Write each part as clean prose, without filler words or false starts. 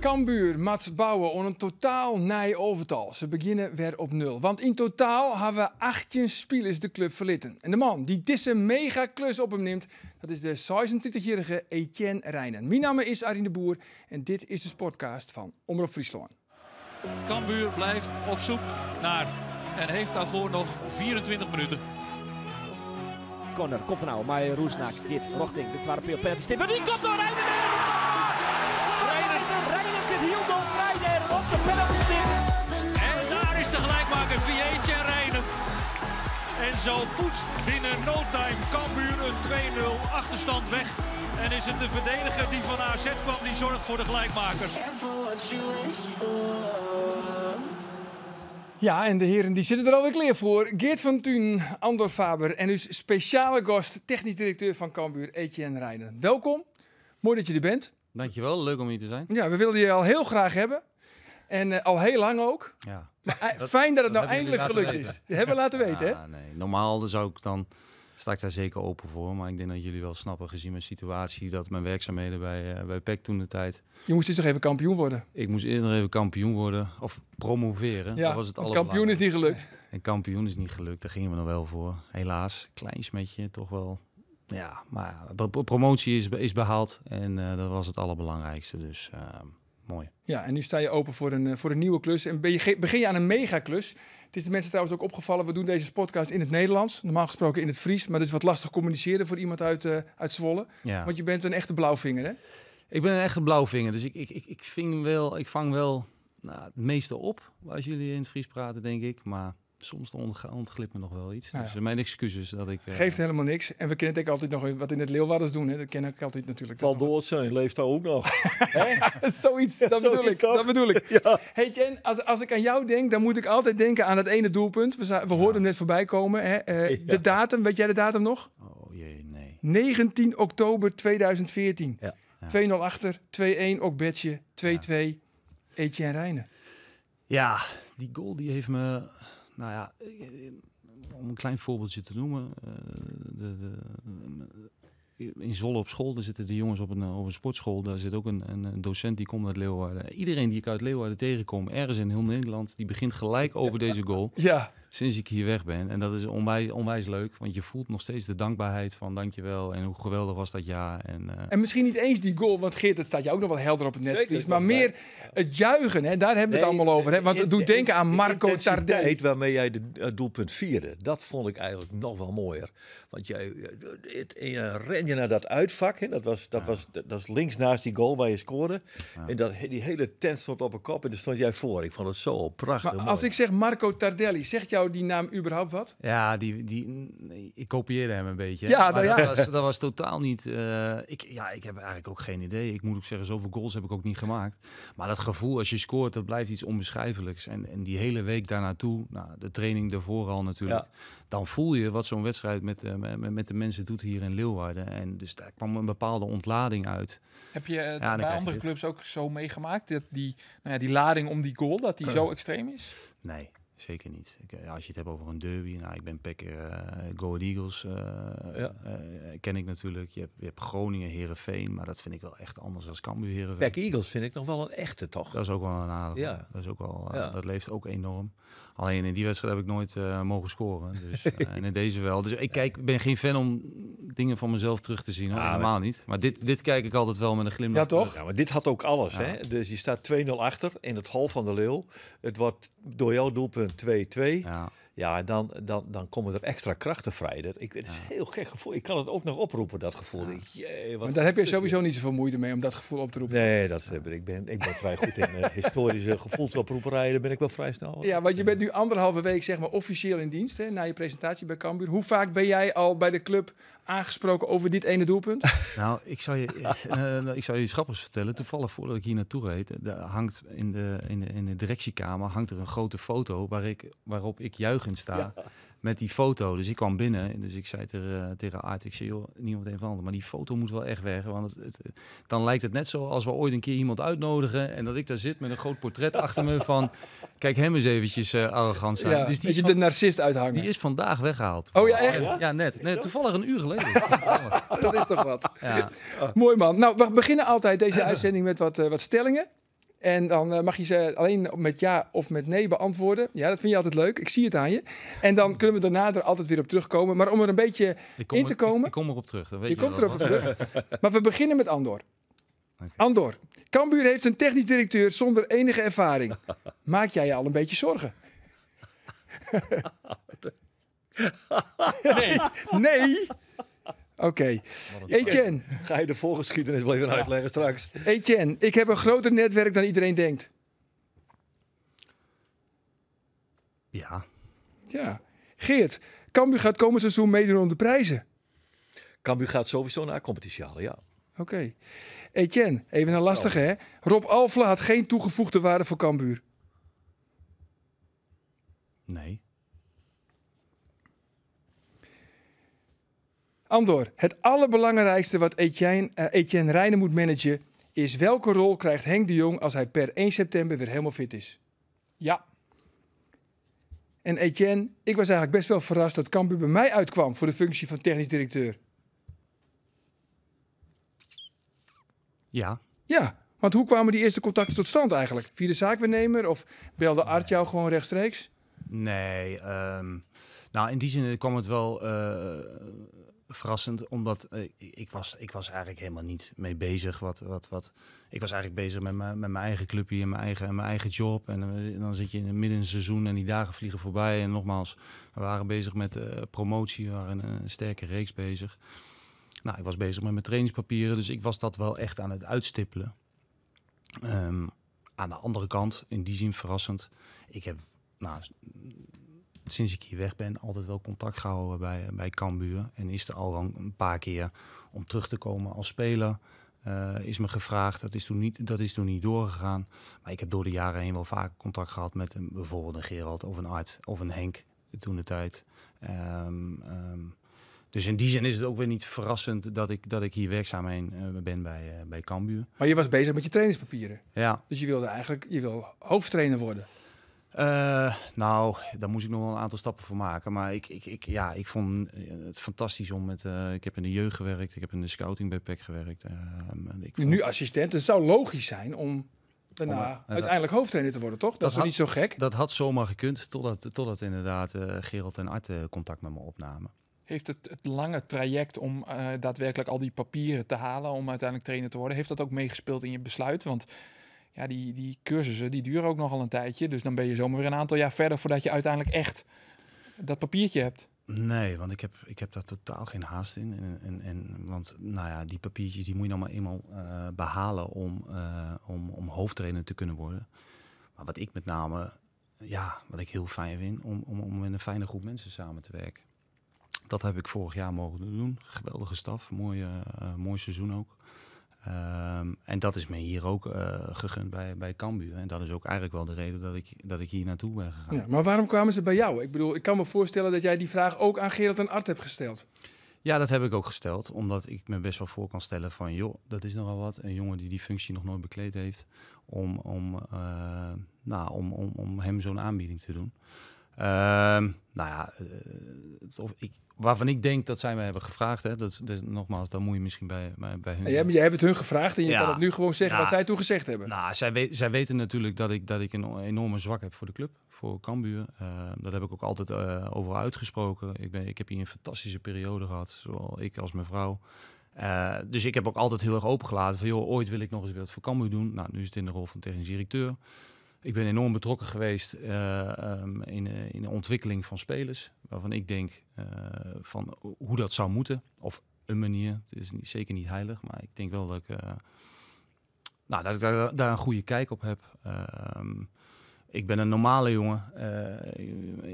Cambuur moet bouwen op een totaal nij overtal. Ze beginnen weer op 0. Want in totaal hebben we 18 spelers de club verlitten. En de man die deze mega klus op hem neemt, dat is de 26-jarige Etienne Rijnen. Mijn naam is Arjen de Boer en dit is de Sportcast van Omroep Friesland. Cambuur blijft op zoek naar en heeft daarvoor nog 24 minuten. Corner komt er nou, maar Roesnak dit richting de tweede peel penalty. Die komt door Rijnen. Rijnen zit heel vrij daar op de penalty. En daar is de gelijkmaker via Etienne Rijnen. En zo poetst binnen no time Cambuur een 2-0 achterstand weg. En is het de verdediger die van AZ kwam die zorgt voor de gelijkmaker. Ja, en de heren die zitten er alweer klaar voor. Geert van Thun, Andor Faber en dus speciale gast, technisch directeur van Cambuur, Etienne Rijnen. Welkom, mooi dat je er bent. Dankjewel, leuk om hier te zijn. Ja, we wilden je al heel graag hebben. En al heel lang ook. Ja. Maar fijn dat het nou eindelijk gelukt is. Je hebben laten weten, hè? Nee. Normaal zou ik dan, sta ik daar zeker open voor. Maar ik denk dat jullie wel snappen, gezien mijn situatie, dat mijn werkzaamheden bij PEC toen de tijd. Je moest dus nog even kampioen worden. Ik moest eerst nog even kampioen worden, of promoveren. Ja, dat was het kampioen is niet gelukt. En kampioen is niet gelukt, daar gingen we nog wel voor. Helaas, klein smetje, toch wel. Ja, maar promotie is behaald en dat was het allerbelangrijkste. Dus mooi. Ja, en nu sta je open voor een nieuwe klus. En begin je aan een megaklus. Het is de mensen trouwens ook opgevallen, we doen deze podcast in het Nederlands. Normaal gesproken in het Fries, maar dat is wat lastig communiceren voor iemand uit Zwolle. Ja. Want je bent een echte blauwvinger, hè? Ik ben een echte blauwvinger, dus ik vang wel het meeste op als jullie in het Fries praten, denk ik. Maar soms ontglipt me nog wel iets. Nou ja. Dus mijn excuses dat ik... Geeft helemaal niks. En we kunnen het ook altijd nog wat in het Leeuwarders doen. Hè? Dat ken ik altijd natuurlijk. Val dood zijn, leeft daar ook nog. Zoiets, dat bedoel ik. Ja. Hey Jen, als ik aan jou denk, dan moet ik altijd denken aan het ene doelpunt. We hoorden hem net voorbij komen. Hè? De datum, weet jij de datum nog? Oh jee, nee. 19 oktober 2014. Ja. 2-0 achter, 2-1 ook Betje, 2-2 Etienne Rijnen. Ja, die goal die heeft me... Nou ja, om een klein voorbeeldje te noemen. In Zwolle op school, daar zitten de jongens op een sportschool. Daar zit ook een docent die komt uit Leeuwarden. Iedereen die ik uit Leeuwarden tegenkom, ergens in heel Nederland, die begint gelijk over deze goal. Ja. Sinds ik hier weg ben. En dat is onwijs leuk. Want je voelt nog steeds de dankbaarheid van dankjewel. En hoe geweldig was dat jaar. En misschien niet eens die goal, want Geert, dat staat je ook nog wel helder op het netvlies. Zeker, maar meer het juichen, hè, daar hebben we het allemaal over. Hè? Want het doet denken aan Marco Tardelli. Waarmee jij de doelpunt vierde, dat vond ik eigenlijk nog wel mooier. Want jij ren je naar dat uitvak. Hè? Dat is links naast die goal waar je scoorde. Ja. En die hele tent stond op een kop en daar stond jij voor. Ik vond het zo prachtig. Maar als ik zeg Marco Tardelli, zegt jou die naam überhaupt wat? Ja, ik kopieerde hem een beetje. Ja, dat was totaal niet... ik heb eigenlijk ook geen idee. Ik moet ook zeggen, zoveel goals heb ik ook niet gemaakt. Maar dat gevoel als je scoort, dat blijft iets onbeschrijfelijks. En die hele week daarnaartoe, de training daarvoor al natuurlijk... Ja. Dan voel je wat zo'n wedstrijd met de mensen doet hier in Leeuwarden. En dus daar kwam een bepaalde ontlading uit. Heb je bij andere clubs ook zo meegemaakt? Dat die lading om die goal, dat die zo extreem is? Nee. Zeker niet. Als je het hebt over een derby, ik ben PEC, Go Ahead Eagles, ken ik natuurlijk. Je hebt Groningen, Heerenveen, maar dat vind ik wel echt anders dan Cambuur, Heerenveen. PEC Eagles vind ik nog wel een echte, toch? Dat is ook wel een aardige. Ja. Dat is ook wel, dat leeft ook enorm. Alleen in die wedstrijd heb ik nooit mogen scoren. Dus, en in deze wel. Dus ik ben geen fan om dingen van mezelf terug te zien. Helemaal niet. Maar dit kijk ik altijd wel met een glimlach. Ja, toch? Ja, maar dit had ook alles. Ja. Hè? Dus je staat 2-0 achter in het hal van de Leeuw. Het wordt door jouw doelpunt 2-2. Ja, dan komen er extra krachten vrij. Het is een heel gek gevoel. Ik kan het ook nog oproepen, dat gevoel. Maar daar heb je sowieso niet zoveel moeite mee om dat gevoel op te roepen. Nee, ik ben vrij goed in historische gevoelsoproeperijen. Daar ben ik wel vrij snel. Ja, want je bent nu 1,5 week zeg maar officieel in dienst, hè, na je presentatie bij Cambuur. Hoe vaak ben jij al bij de club aangesproken over dit ene doelpunt? Nou, ik zou je iets grappigs vertellen. Toevallig voordat ik hier naartoe reed, hangt in de directiekamer hangt er een grote foto waarop ik juichend sta. Ja. Met die foto. Dus ik kwam binnen. Dus ik zei tegen Art, ik zei, joh, niemand een van ander. Maar die foto moet wel echt weg. Want dan lijkt het net zo als we ooit een keer iemand uitnodigen. En dat ik daar zit met een groot portret achter me van... Kijk hem eens eventjes arrogant zijn. Ja, dus die de narcist uithangen. Die is vandaag weggehaald. Oh ja, echt? Ja, net. Toevallig een uur geleden. Dat is toch wat. Ja. Mooi man. Nou, we beginnen altijd deze uitzending met wat stellingen. En dan mag je ze alleen met ja of met nee beantwoorden. Ja, dat vind je altijd leuk. Ik zie het aan je. En dan kunnen we daarna er altijd weer op terugkomen. Maar om er een beetje in te komen... Ik kom erop terug. Dat weet je je komt wel. erop terug. Maar we beginnen met Andor. Okay. Andor, Cambuur heeft een technisch directeur zonder enige ervaring. Maak jij je al een beetje zorgen? Nee? Oké. Etienne. Ga je de voorgeschiedenis wel even uitleggen straks? Etienne, ik heb een groter netwerk dan iedereen denkt. Ja. Ja. Geert, Cambuur gaat komend seizoen meedoen om de prijzen. Cambuur gaat sowieso naar competitie halen, ja. Oké. Etienne, even een lastige hè. Rob Alfla had geen toegevoegde waarde voor Cambuur. Nee. Andor, het allerbelangrijkste wat Etienne Rijnen moet managen is welke rol krijgt Henk de Jong als hij per 1 september weer helemaal fit is. Ja. En Etienne, ik was eigenlijk best wel verrast dat Cambuur bij mij uitkwam voor de functie van technisch directeur. Ja. Ja, want hoe kwamen die eerste contacten tot stand eigenlijk? Via de zaakwaarnemer of belde Art jou gewoon rechtstreeks? Nee. Nou, in die zin kwam het wel verrassend, omdat ik was eigenlijk helemaal niet mee bezig. Ik was eigenlijk bezig met mijn eigen clubje en mijn eigen job. En dan zit je in het midden in het seizoen en die dagen vliegen voorbij. En nogmaals, we waren bezig met promotie, we waren een sterke reeks bezig. Nou, ik was bezig met mijn trainingspapieren, dus ik was dat wel echt aan het uitstippelen. Aan de andere kant, in die zin verrassend, ik heb sinds ik hier weg ben altijd wel contact gehouden bij Cambuur. En is er al een paar keer om terug te komen als speler. Is me gevraagd, dat is toen niet doorgegaan. Maar ik heb door de jaren heen wel vaak contact gehad met bijvoorbeeld een Gerald of een Art of een Henk toen de tijd. Dus in die zin is het ook weer niet verrassend dat ik hier werkzaam ben bij Cambuur. Maar je was bezig met je trainingspapieren. Ja. Dus je wil hoofdtrainer worden. Nou, daar moest ik nog wel een aantal stappen voor maken. Maar ik vond het fantastisch om met... ik heb in de jeugd gewerkt, ik heb in de scouting bij PEC gewerkt. Nu assistent, het zou logisch zijn om daarna uiteindelijk hoofdtrainer te worden, toch? Dat is wel niet zo gek? Dat had zomaar gekund, totdat inderdaad Gerald en Art contact met me opnamen. Heeft het lange traject om daadwerkelijk al die papieren te halen om uiteindelijk trainer te worden, heeft dat ook meegespeeld in je besluit? Want ja, die cursussen die duren ook nogal een tijdje. Dus dan ben je zomaar weer een aantal jaar verder voordat je uiteindelijk echt dat papiertje hebt. Nee, want ik heb daar totaal geen haast in. Want nou ja, die papiertjes die moet je nou maar eenmaal behalen om hoofdtrainer te kunnen worden. Maar wat ik met name, wat ik heel fijn vind, om met een fijne groep mensen samen te werken. Dat heb ik vorig jaar mogen doen. Geweldige staf, mooi seizoen ook. En dat is me hier ook gegund bij Cambuur. En dat is ook eigenlijk wel de reden dat ik hier naartoe ben gegaan. Ja, maar waarom kwamen ze bij jou? Ik bedoel, ik kan me voorstellen dat jij die vraag ook aan Gerald en Art hebt gesteld. Ja, dat heb ik ook gesteld. Omdat ik me best wel voor kan stellen van... joh, dat is nogal wat. Een jongen die functie nog nooit bekleed heeft. Om hem zo'n aanbieding te doen. Waarvan ik denk dat zij mij hebben gevraagd. Hè, nogmaals, dan moet je misschien bij hun... Ja, maar jij hebt het hun gevraagd en je kan het nu gewoon zeggen wat zij toen gezegd hebben. Nou, zij weten natuurlijk dat ik een enorme zwak heb voor de club, voor Cambuur. Dat heb ik ook altijd overal uitgesproken. Ik heb hier een fantastische periode gehad, zowel ik als mijn vrouw. Dus ik heb ook altijd heel erg opengelaten van... joh, ooit wil ik nog eens wat voor Cambuur doen. Nou, nu is het in de rol van technisch directeur. Ik ben enorm betrokken geweest in de ontwikkeling van spelers. Waarvan ik denk van hoe dat zou moeten. Of een manier. Het is zeker niet heilig. Maar ik denk wel dat ik daar een goede kijk op heb. Ik ben een normale jongen.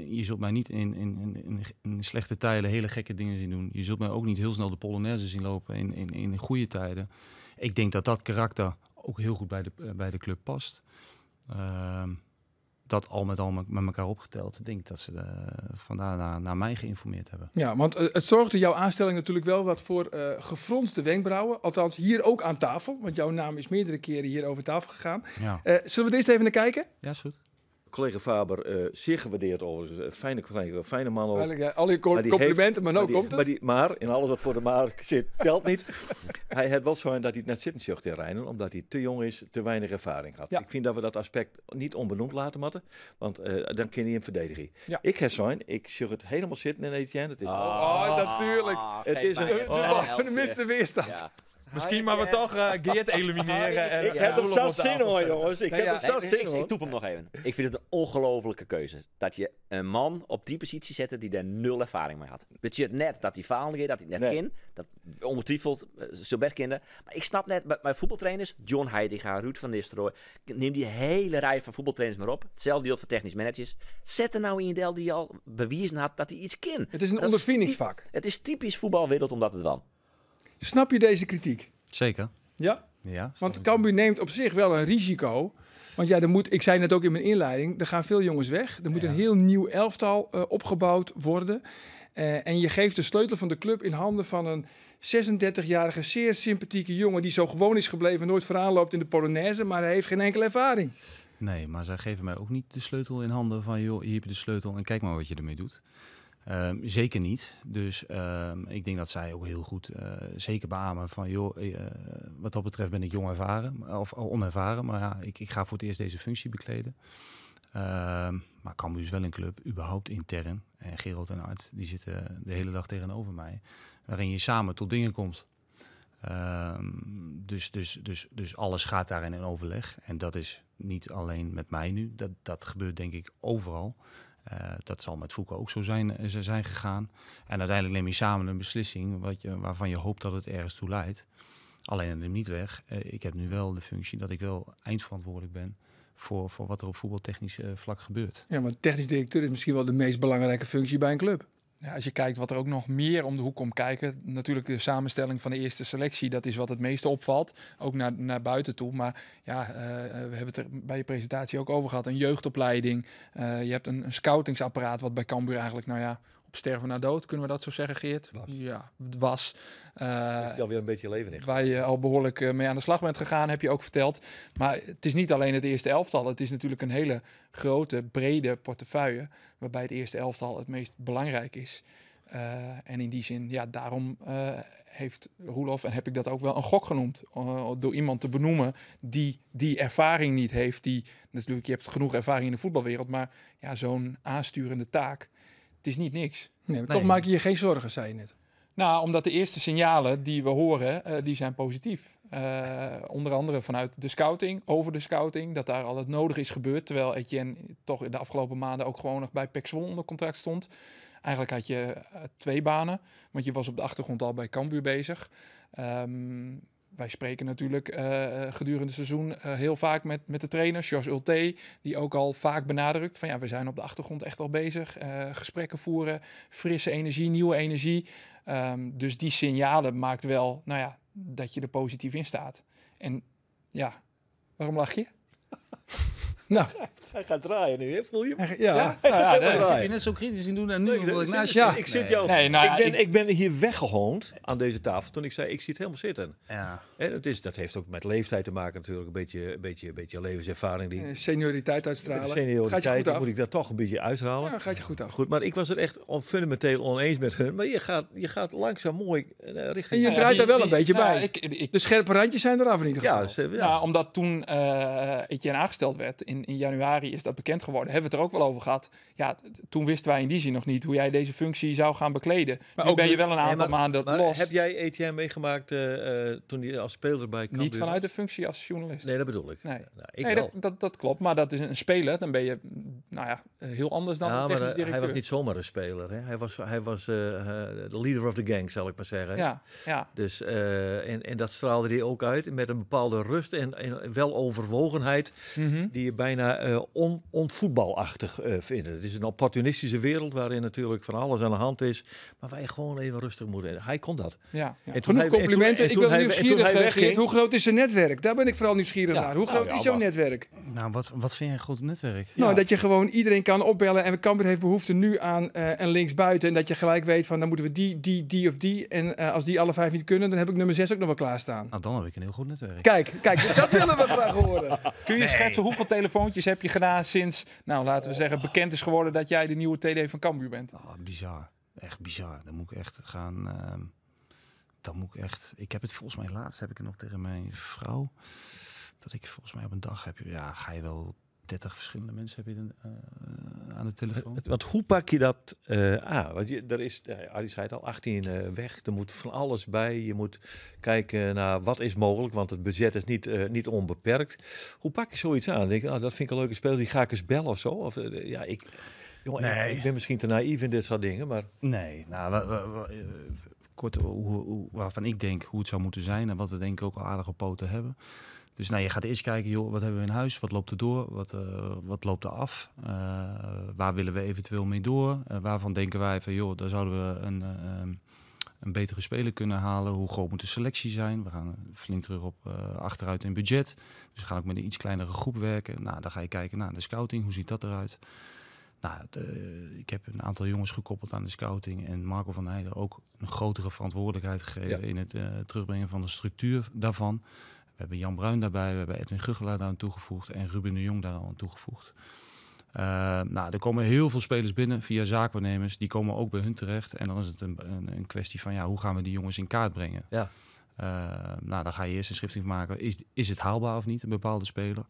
Je zult mij niet in slechte tijden hele gekke dingen zien doen. Je zult mij ook niet heel snel de Polonaise zien lopen in goede tijden. Ik denk dat karakter ook heel goed bij de club past. Dat al met elkaar opgeteld. Ik denk dat ze vandaar naar mij geïnformeerd hebben. Ja, want het zorgde jouw aanstelling natuurlijk wel wat voor gefronste wenkbrauwen. Althans, hier ook aan tafel. Want jouw naam is meerdere keren hier over tafel gegaan. Ja. Zullen we er eerst even naar kijken? Ja, is goed. collega Faber zeer gewaardeerd over. Fijne man ook. Eigenlijk, al je complimenten, maar nou komt het. Maar in alles wat voor de maar zit, telt niet. Hij had wel zo dat hij net zitten zocht in Rijnen, omdat hij te jong is, te weinig ervaring had. Ja. Ik vind dat we dat aspect niet onbenoemd laten moeten, want dan kun je hem verdedigen. Ja. Ik heb zo'n, ik zie het helemaal zitten in Etienne. Het is natuurlijk. Het is De minste weerstand. Ja. Misschien maar we toch Geert elimineren. En, Ik heb er zat zin hoor, jongens. Ik heb er zat zin Ik hoor. toep hem nog even. Ik vind het een ongelofelijke keuze. Dat je een man op die positie zette die daar 0 ervaring mee had. Het je net dat hij faalde, dat hij het net kind. Dat ongetwijfeld zo best kinderen. Maar ik snap net, bij voetbaltrainers, John Heitinga, Ruud van Nistelrooy, neem die hele rij van voetbaltrainers maar op. Hetzelfde geldt voor technisch managers. Zet er nou in Del die al bewezen had dat hij iets kan. Het is een ondervindingsvak. Het is typisch voetbalwereld omdat het wel. Snap je deze kritiek? Zeker. Ja? Ja. Want Cambuur neemt op zich wel een risico. Want ja, ik zei net ook in mijn inleiding, er gaan veel jongens weg. Er moet een heel nieuw elftal opgebouwd worden. En je geeft de sleutel van de club in handen van een 36-jarige, zeer sympathieke jongen die zo gewoon is gebleven, nooit vooraan loopt in de Polonaise, maar hij heeft geen enkele ervaring. Nee, maar zij geven mij ook niet de sleutel in handen van, joh, hier heb je de sleutel en kijk maar wat je ermee doet. Zeker niet. Dus ik denk dat zij ook heel goed zeker beamen van, joh, wat dat betreft ben ik jong ervaren, of onervaren. Maar ja, ik ga voor het eerst deze functie bekleden. Maar Cambuur is wel een club, überhaupt intern. En Gerald en Art, die zitten de hele dag tegenover mij. Waarin je samen tot dingen komt. Dus alles gaat daarin in overleg. En dat is niet alleen met mij nu. Dat gebeurt denk ik overal. Dat zal met Foucault ook zo zijn gegaan. En uiteindelijk neem je samen een beslissing waarvan je hoopt dat het ergens toe leidt. Alleen het neemt niet weg. Ik heb nu wel de functie dat ik wel eindverantwoordelijk ben voor wat er op voetbaltechnisch vlak gebeurt. Ja, want technisch directeur is misschien wel de meest belangrijke functie bij een club. Ja, als je kijkt wat er ook nog meer om de hoek komt kijken. Natuurlijk de samenstelling van de eerste selectie. Dat is wat het meeste opvalt. Ook naar buiten toe. Maar ja, we hebben het er bij je presentatie ook over gehad. Een jeugdopleiding. Je hebt een scoutingsapparaat wat bij Cambuur eigenlijk, nou ja, op sterven na dood. Kunnen we dat zo zeggen, Geert? Ja, het was. is alweer een beetje leven in. Waar je al behoorlijk mee aan de slag bent gegaan, heb je ook verteld. Maar het is niet alleen het eerste elftal. Het is natuurlijk een hele grote, brede portefeuille. Waarbij het eerste elftal het meest belangrijk is. En in die zin, ja, daarom heeft Roelof, en heb ik dat ook wel een gok genoemd, door iemand te benoemen die ervaring niet heeft. Natuurlijk, je hebt genoeg ervaring in de voetbalwereld, maar ja, zo'n aansturende taak, het is niet niks. Nee, toch maak je je geen zorgen, zei je net. Nou, omdat de eerste signalen die we horen, die zijn positief. Onder andere vanuit de scouting, over de scouting, dat daar al het nodige is gebeurd. Terwijl Etienne toch in de afgelopen maanden ook gewoon nog bij PEC Zwolle onder contract stond. Eigenlijk had je 2 banen, want je was op de achtergrond al bij Cambuur bezig. Wij spreken natuurlijk gedurende het seizoen heel vaak met de trainer, Georges Ulte, die ook al vaak benadrukt van ja, we zijn op de achtergrond echt al bezig. Gesprekken voeren, frisse energie, nieuwe energie. Dus die signalen maakt wel, nou ja, dat je er positief in staat. En ja, waarom lach je? Nou, Hij gaat draaien nu, hè? Voel je hem? ja. Hij gaat helemaal Ik heb draaien. je net zo kritisch in doen en nu wil ik naast ja. je. Ik zit jou. Nee, nou ja, ik ben hier weggehoond aan deze tafel toen ik zei, ik zie het helemaal zitten. Ja. En dat heeft ook met leeftijd te maken natuurlijk, een beetje levenservaring. Die Senioriteit met de uitstralen. Gaat je senioriteit goed af? moet ik dat toch een beetje uithalen. Ja, gaat je goed af. Goed, maar ik was het echt fundamenteel oneens met hun. Maar je gaat langzaam mooi richting... En je Nou ja, draait daar wel een beetje nou, bij. ik De scherpe randjes zijn eraf in ieder geval. Ja, omdat toen Etienne aangesteld werd, in januari is dat bekend geworden, hebben we het er ook wel over gehad. Ja, toen wisten wij in die zin nog niet hoe jij deze functie zou gaan bekleden. Maar nu ook ben je wel een aantal maanden los. Heb jij Etienne meegemaakt toen hij als speler bij Cambuur? Niet vanuit de functie als journalist. Nee, dat bedoel ik. Nee, Nou, ik nee wel. dat klopt. Maar dat is een speler. Dan ben je nou ja, heel anders dan Ja, een maar technisch directeur. hij was niet zomaar een speler. Hè? Hij was de leader of the gang, zal ik maar zeggen. Ja. Dus, en dat straalde hij ook uit met een bepaalde rust en weloverwogenheid die je bijna onvoetbalachtig vindt. Het is een opportunistische wereld waarin natuurlijk van alles aan de hand is, maar waar je gewoon even rustig moet. Hij kon dat. Ja. En toen Genoeg hij- complimenten. en Ik toen ben hij nieuwsgierig, wegging- Geert. Hoe groot is zijn netwerk? Daar ben ik vooral nieuwsgierig Ja, naar. Hoe nou groot ja, is jouw maar- netwerk? Nou, wat vind jij een groot netwerk? Nou, dat je gewoon iedereen kan opbellen. En Cambuur heeft behoefte nu aan een linksbuiten. En dat je gelijk weet van, dan moeten we die of die. En als die alle 5 niet kunnen, dan heb ik nummer 6 ook nog wel klaarstaan. Nou, dan heb ik een heel goed netwerk. Kijk, dat willen we graag horen. Kun je schetsen hoeveel telefoons telefoontjes heb je gedaan sinds, nou laten we zeggen, bekend is geworden dat jij de nieuwe TD van Cambuur bent? Bizar. Echt bizar. Dan moet ik echt gaan... Ik heb het volgens mij laatst, heb ik het nog tegen mijn vrouw, dat ik volgens mij op een dag heb, ga je wel 30 verschillende mensen heb je aan de telefoon. Want hoe pak je dat aan? Want Arie zei het al, 18 weg. Er moet van alles bij. Je moet kijken naar wat is mogelijk, want het budget is niet onbeperkt. Hoe pak je zoiets aan? Dan denk ik, dat vind ik een leuke speler, die ga ik eens bellen of zo. Of, ik ben misschien te naïef in dit soort dingen, maar... Nee, kort waarvan ik denk hoe het zou moeten zijn en wat we denk ik ook al aardig op poten hebben. Dus je gaat eerst kijken, joh, wat hebben we in huis? Wat loopt er door? Wat loopt er af? Waar willen we eventueel mee door? Waarvan denken wij van, joh, daar zouden we een betere speler kunnen halen? Hoe groot moet de selectie zijn? We gaan flink terug op achteruit in budget. Dus we gaan ook met een iets kleinere groep werken. Nou, dan ga je kijken naar de scouting. Hoe ziet dat eruit? Nou, ik heb een aantal jongens gekoppeld aan de scouting. En Marco van Heijden ook een grotere verantwoordelijkheid gegeven in het terugbrengen van de structuur daarvan. We hebben Jan Bruin daarbij, we hebben Edwin Guggelaar daar aan toegevoegd en Ruben de Jong daar al aan toegevoegd. Er komen heel veel spelers binnen via zaakwaarnemers. Die komen ook bij hun terecht. En dan is het een kwestie van hoe gaan we die jongens in kaart brengen. Ja. Dan ga je eerst een schriftbrief maken. Is het haalbaar of niet, een bepaalde speler?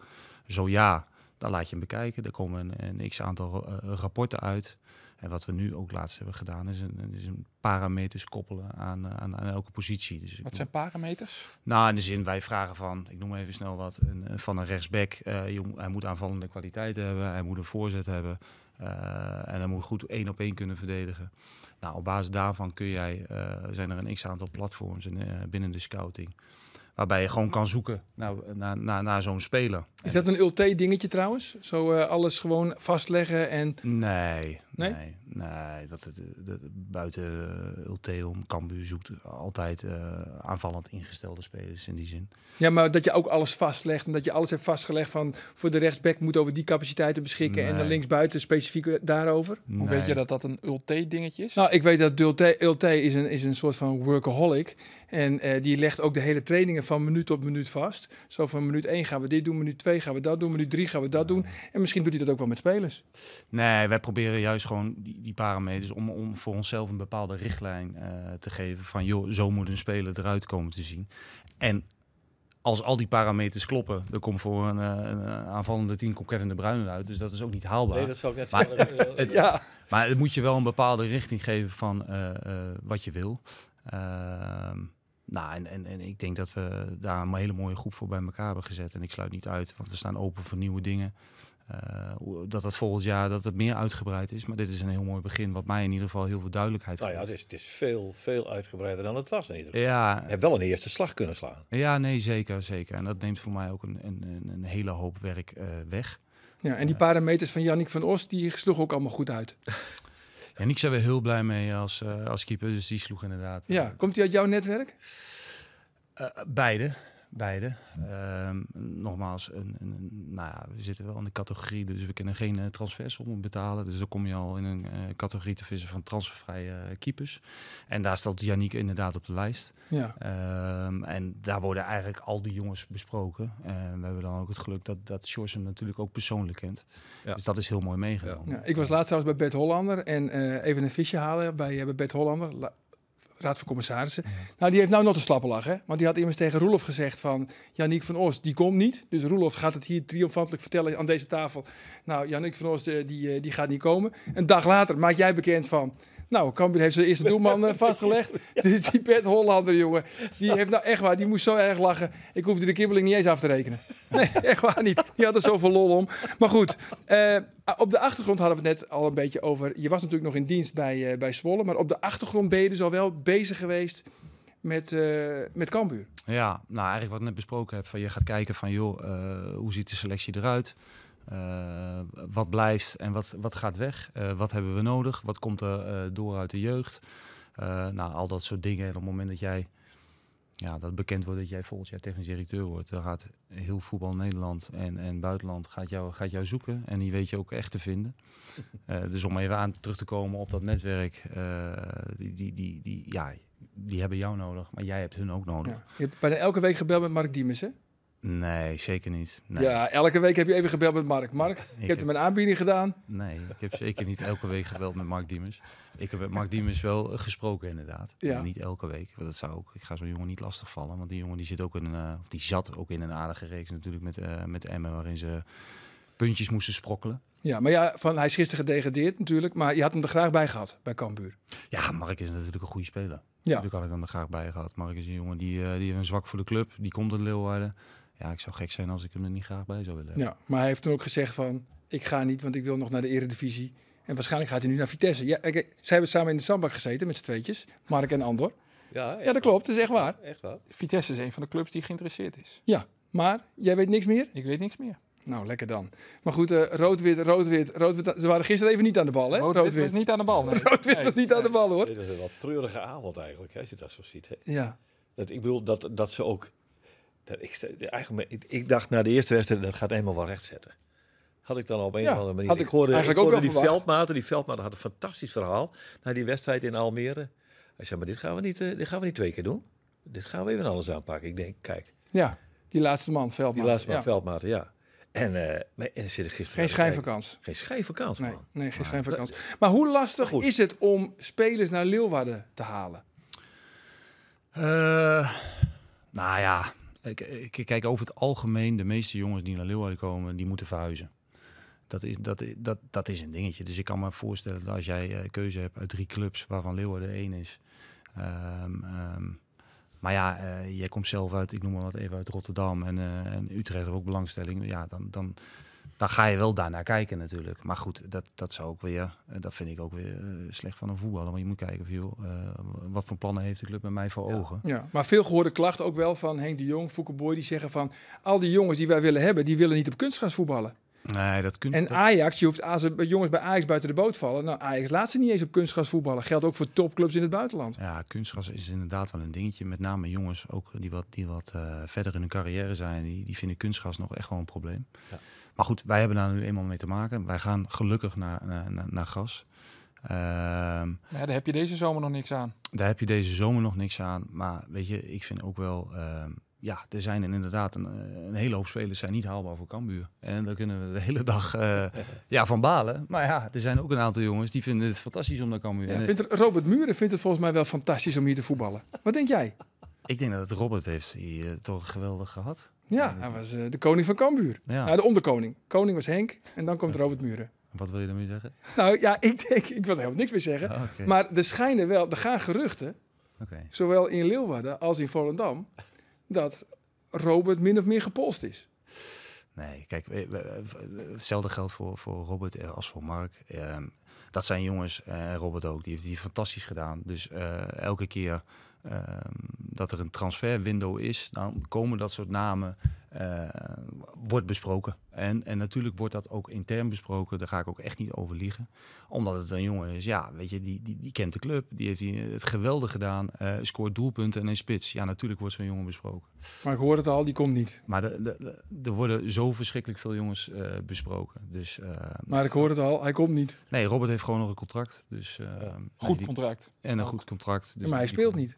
Zo ja, dan laat je hem bekijken. Er komen een x-aantal rapporten uit. En wat we nu ook laatst hebben gedaan, is een parameters koppelen aan elke positie. Dus wat zijn parameters? Nou, in de zin, wij vragen van, ik noem even snel wat, van een rechtsback. Hij moet aanvallende kwaliteiten hebben, hij moet een voorzet hebben. En hij moet goed 1-op-1 kunnen verdedigen. Nou, op basis daarvan zijn er een x-aantal platforms binnen de scouting. Waarbij je gewoon kan zoeken naar zo'n speler. Is dat een ULT-dingetje trouwens? Zo alles gewoon vastleggen en... Nee. Buiten ULT om Cambuur zoekt altijd aanvallend ingestelde spelers in die zin. Ja, maar dat je ook alles vastlegt en dat je alles hebt vastgelegd van voor de rechtsback moet over die capaciteiten beschikken en de linksbuiten specifiek daarover? Nee. Hoe weet je dat een ULT-dingetje is? Nou, ik weet dat ULT is een soort van workaholic en die legt ook de hele trainingen van minuut op minuut vast. Zo van minuut 1 gaan we dit doen, minuut 2 gaan we dat doen, minuut 3 gaan we dat doen. En misschien doet hij dat ook wel met spelers. Nee, wij proberen juist gewoon die parameters om voor onszelf een bepaalde richtlijn te geven van joh, zo moet een speler eruit komen te zien. En als al die parameters kloppen, dan komt voor een aanvallende team Kevin De Bruyne uit. Dus dat is ook niet haalbaar. Nee, dat zou ik net zeggen. Maar het moet je wel een bepaalde richting geven van wat je wil. En ik denk dat we daar een hele mooie groep voor bij elkaar hebben gezet. En ik sluit niet uit, want we staan open voor nieuwe dingen. Dat volgend jaar dat het meer uitgebreid is. Maar dit is een heel mooi begin, wat mij in ieder geval heel veel duidelijkheid geeft. Nou ja, het is veel uitgebreider dan het was in ieder geval. Ja, je hebt wel een eerste slag kunnen slaan. Ja, nee, zeker. En dat neemt voor mij ook een hele hoop werk weg. Ja, en die parameters van Yannick van Os, die sloeg ook allemaal goed uit. Yannick zijn we heel blij mee als keeper, dus die sloeg inderdaad. Ja, komt hij uit jouw netwerk? Beide. Nogmaals, we zitten wel in de categorie, dus we kunnen geen transfersommen betalen. Dus dan kom je al in een categorie te vissen van transfervrije keepers. En daar staat Yannick inderdaad op de lijst. Ja. En daar worden eigenlijk al die jongens besproken. We hebben dan ook het geluk dat Sjors hem natuurlijk ook persoonlijk kent. Ja. Dus dat is heel mooi meegenomen. Ja, ik was laatst trouwens bij Bert Hollander en even een visje halen bij Bert Hollander. Raad van Commissarissen. Ja. Nou, die heeft nou nog te slappe lach, hè? Want die had immers tegen Roelof gezegd van Yannick van Os, die komt niet. Dus Roelof gaat het hier triomfantelijk vertellen aan deze tafel. Nou, Yannick van Os, die gaat niet komen. Een dag later maak jij bekend van... Nou, Cambuur heeft zijn eerste doelman vastgelegd. Dus die Bert Hollander, jongen, die heeft nou echt waar, die moest zo erg lachen. Ik hoefde de kibbeling niet eens af te rekenen. Nee, echt waar niet. Die had er zoveel lol om. Maar goed, op de achtergrond hadden we het net al een beetje over. Je was natuurlijk nog in dienst bij Zwolle, maar op de achtergrond ben je dus al wel bezig geweest met Cambuur. Ja, nou eigenlijk wat ik net besproken heb. Van je gaat kijken van joh, hoe ziet de selectie eruit? Wat blijft en wat gaat weg? Wat hebben we nodig? Wat komt er door uit de jeugd? Al dat soort dingen. En op het moment dat jij dat bekend wordt dat jij volgend jaar technisch directeur wordt, dan gaat heel voetbal Nederland en buitenland gaat jou zoeken. En die weet je ook echt te vinden. Dus om even aan terug te komen op dat netwerk, die hebben jou nodig, maar jij hebt hun ook nodig. Ja. Je hebt bijna elke week gebeld met Mark Diemers, hè? Nee, zeker niet. Nee. Ja, elke week heb je even gebeld met Mark. Mark, ik heb hem een aanbieding gedaan. Nee, ik heb zeker niet elke week gebeld met Mark Diemers. Ik heb met Mark Diemers wel gesproken inderdaad. Ja. Maar niet elke week. Want dat zou ook, ik ga zo'n jongen niet lastigvallen. Want die jongen die zit ook in die zat ook in een aardige reeks natuurlijk met Emmen, waarin ze puntjes moesten sprokkelen. Ja, maar ja, hij is gisteren gedegradeerd natuurlijk. Maar je had hem er graag bij gehad bij Cambuur. Ja, Mark is natuurlijk een goede speler. Ja. Natuurlijk had ik hem er graag bij gehad. Mark is een jongen die heeft een zwak voor de club. Die komt uit Leeuwarden. Ja, ik zou gek zijn als ik hem er niet graag bij zou willen hebben. Ja, maar hij heeft toen ook gezegd van, ik ga niet, want ik wil nog naar de Eredivisie. En waarschijnlijk gaat hij nu naar Vitesse. Ja, kijk, zij hebben samen in de zandbak gezeten met z'n tweetjes. Mark en Andor. Ja, Ja, dat klopt. Dat is echt waar. Echt waar. Vitesse is een van de clubs die geïnteresseerd is. Ja, maar jij weet niks meer? Ik weet niks meer. Nou, lekker dan. Maar goed, rood-wit. Ze waren gisteren even niet aan de bal, hè? Rood-wit was niet aan de bal. Nee. Rood-wit was niet aan de bal, hoor. Dit is een wat treurige avond eigenlijk, hè, als je dat zo ziet. Hè. Ja. Ik bedoel, dat ze ook... Ik dacht na de eerste wedstrijd, dat gaat eenmaal wel rechtzetten. Had ik dan op een of andere manier. had ik Ik hoorde eigenlijk ook wel die verwacht. Veldmaten. Die Veldmaten had een fantastisch verhaal na die wedstrijd in Almere. Hij zei, maar dit gaan we niet 2 keer doen. Dit gaan we even anders aanpakken. Ik denk, kijk, Ja, die laatste man, Veldman. die laatste man Ja. Veldmaten, ja. En er zit gisteren... Geen schijnvakantie. Geen schijnvakantie, Nee, man. nee, geen schijnvakantie. Maar hoe lastig Goed. is het om spelers naar Leeuwarden te halen? Nou ja, kijk, over het algemeen, de meeste jongens die naar Leeuwarden komen, die moeten verhuizen. Dat is een dingetje. Dus ik kan me voorstellen dat als jij keuze hebt uit 3 clubs, waarvan Leeuwarden 1 is. Maar ja, jij komt zelf uit, ik noem maar wat even uit Rotterdam en Utrecht heeft ook belangstelling. Ja, dan ga je wel daarnaar kijken natuurlijk. Maar goed, dat zou ook weer, dat vind ik ook weer slecht van een voetballer. Maar je moet kijken, joh, wat voor plannen heeft de club met mij voor ogen? Ja, maar veel gehoorde klachten ook wel van Henk de Jong, Fouke Boy, die zeggen van, al die jongens die wij willen hebben, die willen niet op kunstgras voetballen. Nee, dat kun En Ajax, je hoeft als er jongens bij Ajax buiten de boot vallen. Nou, Ajax laat ze niet eens op kunstgras voetballen. Geldt ook voor topclubs in het buitenland. Ja, kunstgras is inderdaad wel een dingetje. Met name jongens ook die wat verder in hun carrière zijn. Die vinden kunstgras nog echt wel een probleem. Ja. Maar goed, wij hebben daar nu eenmaal mee te maken. Wij gaan gelukkig naar gras. Ja, daar heb je deze zomer nog niks aan. Daar heb je deze zomer nog niks aan. Maar weet je, ik vind ook wel... ja, er zijn inderdaad een hele hoop spelers zijn niet haalbaar voor Cambuur. En daar kunnen we de hele dag van balen. Maar ja, er zijn ook een aantal jongens die vinden het fantastisch om naar Cambuur. Ja, Robert Muren vindt het volgens mij wel fantastisch om hier te voetballen. Wat denk jij? Ik denk dat het Robert heeft die toch geweldig gehad. Ja, hij was de koning van Cambuur. Ja. Nou, de onderkoning. Koning was Henk en dan komt Robert Muren. Wat wil je daarmee zeggen? Nou ja, ik wil er helemaal niks meer zeggen. Oh, okay. Maar er gaan geruchten, Okay. zowel in Leeuwarden als in Volendam, dat Robert min of meer gepolst is. Nee, kijk, hetzelfde geldt voor Robert als voor Mark. Dat zijn jongens, Robert ook, die heeft die fantastisch gedaan. Dus elke keer dat er een transferwindow is, dan komen dat soort namen, wordt besproken. En natuurlijk wordt dat ook intern besproken, daar ga ik ook echt niet over liegen. Omdat het een jongen is, ja, weet je, die kent de club, die heeft het geweldig gedaan, scoort doelpunten en een spits. Ja, natuurlijk wordt zo'n jongen besproken. Maar ik hoor het al, die komt niet. Maar er worden zo verschrikkelijk veel jongens besproken. Dus, Maar ik hoor het al, hij komt niet. nee, Robert heeft gewoon nog een contract. Dus, Goed nee, contract. en een goed contract. Dus Maar hij die speelt komt- niet.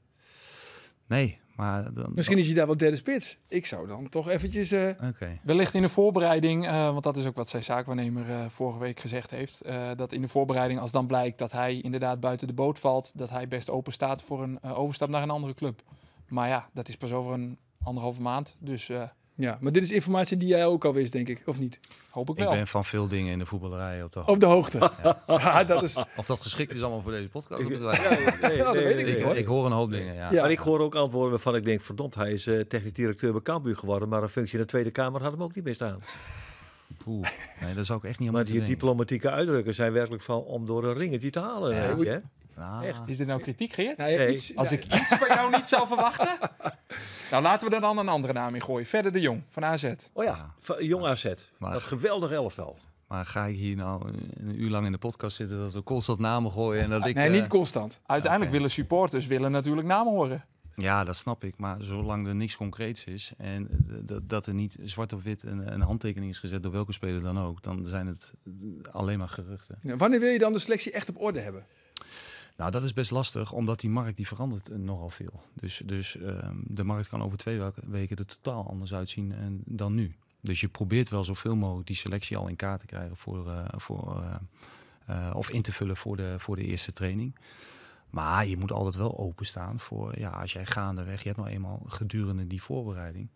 Nee, maar dan... Misschien is hij daar wel derde spits. Ik zou dan toch eventjes... Oké. Wellicht in de voorbereiding, want dat is ook wat zijn zaakwaarnemer vorige week gezegd heeft. Dat in de voorbereiding, als dan blijkt dat hij inderdaad buiten de boot valt, dat hij best open staat voor een overstap naar een andere club. Maar ja, dat is pas over een 1,5 maand. Dus Ja, maar dit is informatie die jij ook al wist, denk ik. Of niet? hoop ik Ik wel. ben van veel dingen in de voetballerij op de hoogte. Op de hoogte. Ja, dat is... Of dat geschikt is allemaal voor deze podcast. Nee, dat weet ik niet, hoor. Ik hoor een hoop dingen, ja. Ja. Maar ik hoor ook antwoorden waarvan ik denk, verdomd, hij is technisch directeur bij Cambuur geworden, maar een functie in de Tweede Kamer had hem ook niet meer staan. Oeh, nee, dat zou ik echt niet aan Maar moeten die denken. diplomatieke uitdrukken zijn werkelijk van om door een ringetje te halen. Ja. Weet je, hè? Ah, Echt. Is dit nou kritiek, Geert? Nou, ja, Nee. iets, Als ik iets van jou niet zou verwachten. Nou, laten we er dan een andere naam in gooien. Verder de Jong van AZ. Oh ja, Jong AZ. Maar- Dat geweldig elftal. Maar ga ik hier nou een uur lang in de podcast zitten dat we constant namen gooien en dat ik... Nee, niet constant. Uiteindelijk willen supporters natuurlijk namen horen. Ja, dat snap ik. Maar zolang er niks concreets is en dat er niet zwart op wit een handtekening is gezet door welke speler dan ook, dan zijn het alleen maar geruchten. Ja, wanneer wil je dan de selectie echt op orde hebben? Nou, dat is best lastig, omdat die markt die verandert nogal veel. Dus de markt kan over 2 weken er totaal anders uitzien dan nu. Dus je probeert wel zoveel mogelijk die selectie al in kaart te krijgen of in te vullen voor de eerste training. Maar je moet altijd wel openstaan voor, als jij gaandeweg, je hebt nou eenmaal gedurende die voorbereiding,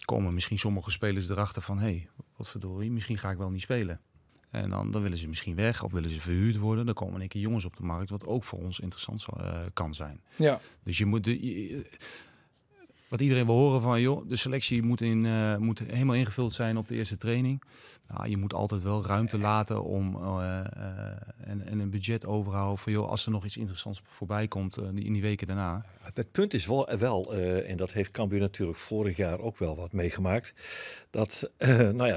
komen misschien sommige spelers erachter van, wat verdorie, misschien ga ik wel niet spelen. En dan willen ze misschien weg of willen ze verhuurd worden. Dan komen in één keer jongens op de markt, wat ook voor ons interessant kan zijn. Ja. Dus je moet... Wat iedereen wil horen van, joh, de selectie moet helemaal ingevuld zijn op de eerste training. Nou, je moet altijd wel ruimte laten om en een budget overhouden voor, joh, als er nog iets interessants voorbij komt in die weken daarna. Het punt is wel en dat heeft Cambuur natuurlijk vorig jaar ook wel wat meegemaakt, dat,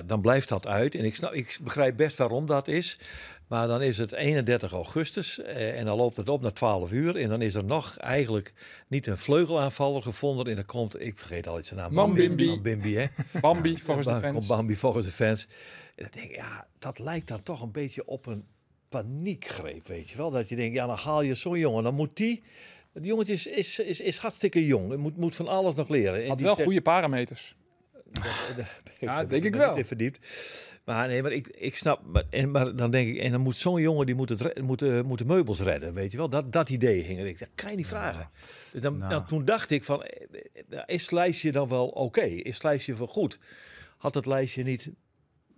dan blijft dat uit. En ik begrijp best waarom dat is. Maar dan is het 31 augustus en dan loopt het op naar 12 uur. En dan is er nog eigenlijk niet een vleugelaanvaller gevonden. En dan komt, ik vergeet al iets zijn naam. Mambimbi, hè? Bambi volgens de fans. Komt Bambi volgens de fans. En dan denk ik, dat lijkt dan toch een beetje op een paniekgreep, weet je wel. Dat je denkt, dan haal je zo'n jongen. Dan moet die jongetje is hartstikke jong. Hij moet van alles nog leren. Had wel goede parameters. Ja, denk ik wel. Verdiept. Maar nee, maar ik snap. Maar dan denk ik, en dan moet zo'n jongen die moet meubels redden, weet je wel? Dat idee hing er. Dat kan je niet vragen. Dus toen dacht ik van, is het lijstje dan wel oké? Is het lijstje wel goed? Had het lijstje niet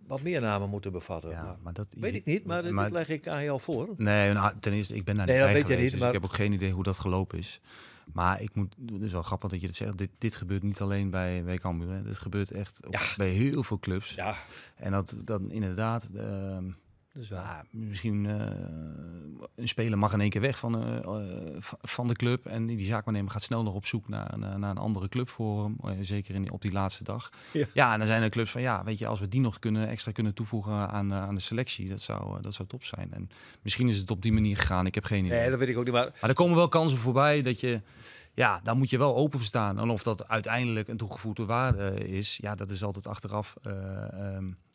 wat meer namen moeten bevatten? Ja, maar dat weet ik niet, maar dat leg ik aan jou voor. Nee, ten eerste, ik ben daar niet bij geweest, dus ik heb ook geen idee hoe dat gelopen is. Maar het is wel grappig dat je het zegt. Dit gebeurt niet alleen bij Cambuur. Dit gebeurt echt bij heel veel clubs. Ja. En dat inderdaad... misschien een speler mag in één keer weg van de club. En die zaakwaarnemer gaat snel nog op zoek naar een andere club voor hem. Zeker op die laatste dag. Ja, en dan zijn er clubs van, weet je, als we die nog extra kunnen toevoegen aan de selectie. Dat zou top zijn. En misschien is het op die manier gegaan. Ik heb geen idee. Nee, dat weet ik ook niet. Maar er komen wel kansen voorbij dat je... Ja, daar moet je wel open voor staan. En of dat uiteindelijk een toegevoegde waarde is, dat is altijd achteraf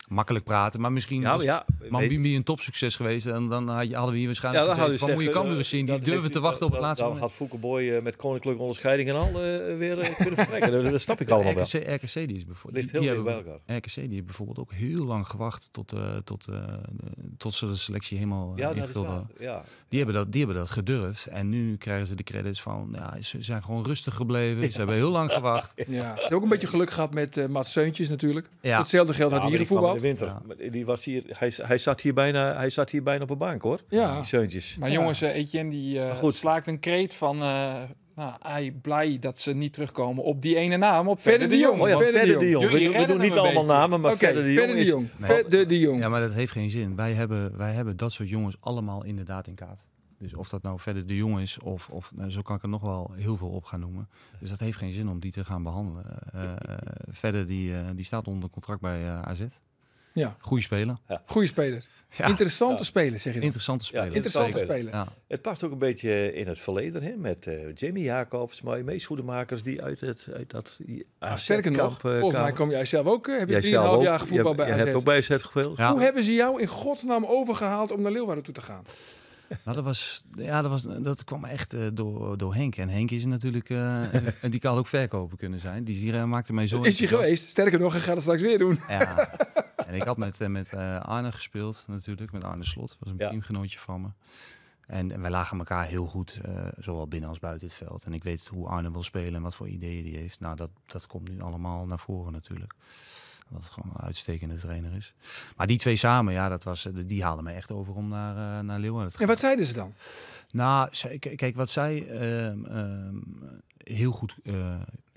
makkelijk praten. Maar misschien was Mambimbi een topsucces geweest. En dan hadden we hier waarschijnlijk gezegd van, moet je Cambuur zien, die durven te wachten op het laatste moment. Dan had Foukeboy met koninklijke onderscheiding en al weer kunnen vertrekken. Dat snap ik allemaal wel. RKC die is bijvoorbeeld... RKC die heeft bijvoorbeeld ook heel lang gewacht tot ze de selectie helemaal ingevuld hadden. Ja. Die hebben dat gedurfd. En nu krijgen ze de credits van, ze zijn gewoon rustig gebleven. Ze hebben heel lang gewacht. Ja. Ze hebben ook een beetje geluk gehad met Mats Seuntjes natuurlijk. Ja. Hetzelfde geld had hier gevoetbald. De winter. Ja. Die was hier, hij zat hier bijna op een bank, hoor. Ja. Die Seuntjes. Maar jongens, Etienne die slaakt een kreet van... hij blij dat ze niet terugkomen op die ene naam, op Verder de Jong. Verder de Jong. We doen niet allemaal namen, maar Verder de Jong is... Verder de Jong. Ja, maar dat heeft geen zin. Wij hebben dat soort jongens allemaal inderdaad in kaart. Dus of dat nou Verder de Jong is, of zo kan ik er nog wel heel veel op gaan noemen. Dus dat heeft geen zin om die te gaan behandelen. Verder, die staat onder contract bij AZ. Ja. Goeie speler. Ja. Goeie speler. Ja. Interessante speler, zeg je dan. Interessante speler. Ja, interessante speler. Ja. Het past ook een beetje in het verleden, hè, met Jamie Jacobs, maar meesgoedemakers die uit dat sterker nog, volgens mij kom jij zelf ook, heb je 3,5 jaar gevoetbald bij AZ. Je hebt ook bij AZ gespeeld. Ja. Hoe hebben ze jou in godsnaam overgehaald om naar Leeuwarden toe te gaan? Nou, dat kwam echt door Henk. En Henk is natuurlijk, die kan ook verkoper kunnen zijn. Die maakte mij zo. Is hij geweest? Sterker nog, hij gaat het straks weer doen. Ja. En ik had met Arne gespeeld natuurlijk, met Arne Slot. Was een teamgenootje van me. En wij lagen elkaar heel goed, zowel binnen als buiten het veld. En ik weet hoe Arne wil spelen en wat voor ideeën die heeft. Nou, dat komt nu allemaal naar voren natuurlijk. Dat het gewoon een uitstekende trainer is. Maar die twee samen, die haalden mij echt over om naar Leeuwarden te gaan. En wat zeiden ze dan? Nou, kijk, wat zij heel goed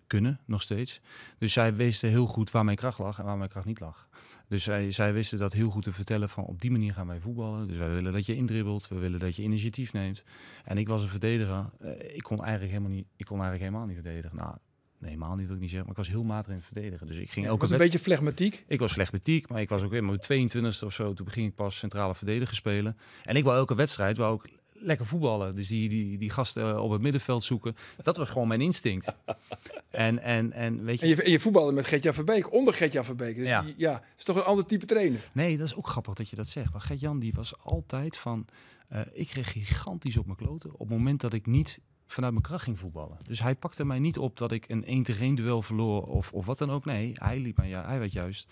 kunnen, nog steeds. Dus zij wisten heel goed waar mijn kracht lag en waar mijn kracht niet lag. Dus zij wisten dat heel goed te vertellen van, op die manier gaan wij voetballen. Dus wij willen dat je indribbelt, we willen dat je initiatief neemt. En ik was een verdediger. Ik kon eigenlijk helemaal niet verdedigen. Nou, nee, helemaal niet wil ik niet zeggen, maar ik was heel matig in het verdedigen. Dus ik ging elke een beetje flegmatiek. Ik was flegmatiek, maar ik was ook weer mijn 22e of zo. Toen ging ik pas centrale verdediger spelen. En ik wou elke wedstrijd lekker voetballen. Dus die gasten op het middenveld zoeken. Dat was gewoon mijn instinct. En weet je... En je voetbalde met Gert-Jan Verbeek, onder Gert-Jan Verbeek. Dus dat is toch een ander type trainer. Nee, dat is ook grappig dat je dat zegt. Maar Gert-Jan die was altijd van... ik kreeg gigantisch op mijn kloten op het moment dat ik niet vanuit mijn kracht ging voetballen. Dus hij pakte mij niet op dat ik een 1-tegen-1 duel verloor of wat dan ook. Nee, hij werd juist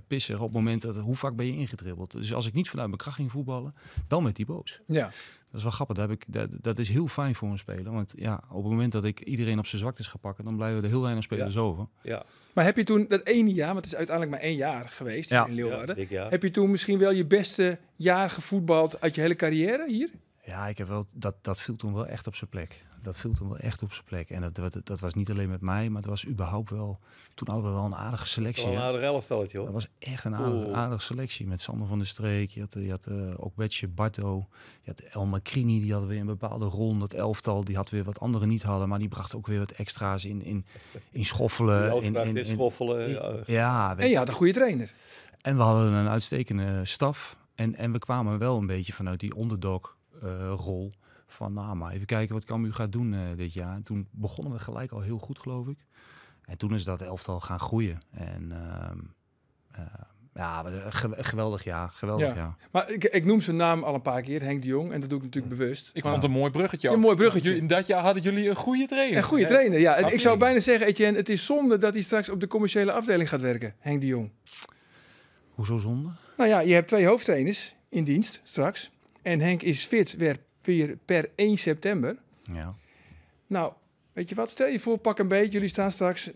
pissig op het moment dat... Hoe vaak ben je ingedribbeld? Dus als ik niet vanuit mijn kracht ging voetballen, dan werd hij boos. Ja. Dat is wel grappig. Dat is heel fijn voor een speler. Want ja, op het moment dat ik iedereen op zijn zwaktes ga pakken, dan blijven er heel weinig spelers over. Ja. Maar heb je toen dat ene jaar, want het is uiteindelijk maar 1 jaar geweest in Leeuwarden. dik jaar. Heb je toen misschien wel je beste jaar gevoetbald uit je hele carrière hier? Ja, ik heb wel, dat viel toen wel echt op zijn plek. En dat was niet alleen met mij, maar het was überhaupt wel... Toen hadden we wel een aardige selectie. Wel een aardig elftalletje, hoor. Dat was echt een aardige selectie. Met Sander van der Streek, je had ook Betje Barto. Je had El Macrini, die had weer een bepaalde rol. Dat elftal, die had weer wat anderen niet hadden. Maar die bracht ook weer wat extra's in schoffelen. In schoffelen. En je had een goede trainer. En we hadden een uitstekende staf. En we kwamen wel een beetje vanuit die underdog rol. Van nou, maar even kijken wat Cambuur gaat doen dit jaar. En toen begonnen we gelijk al heel goed, geloof ik. En toen is dat elftal gaan groeien. En geweldig jaar. Maar ik noem zijn naam al een paar keer, Henk de Jong. En dat doe ik natuurlijk bewust. Ik vond het een mooi bruggetje. Een mooi bruggetje. In dat jaar hadden jullie een goede trainer. Een goede trainer, ja. En ik zou bijna zeggen, Etienne, het is zonde dat hij straks op de commerciële afdeling gaat werken, Henk de Jong. Hoezo zonde? Nou ja, je hebt 2 hoofdtrainers in dienst straks. En Henk is fit weer per 1 september. Ja. Nou, weet je wat? Stel je voor, pak een beetje. Jullie staan straks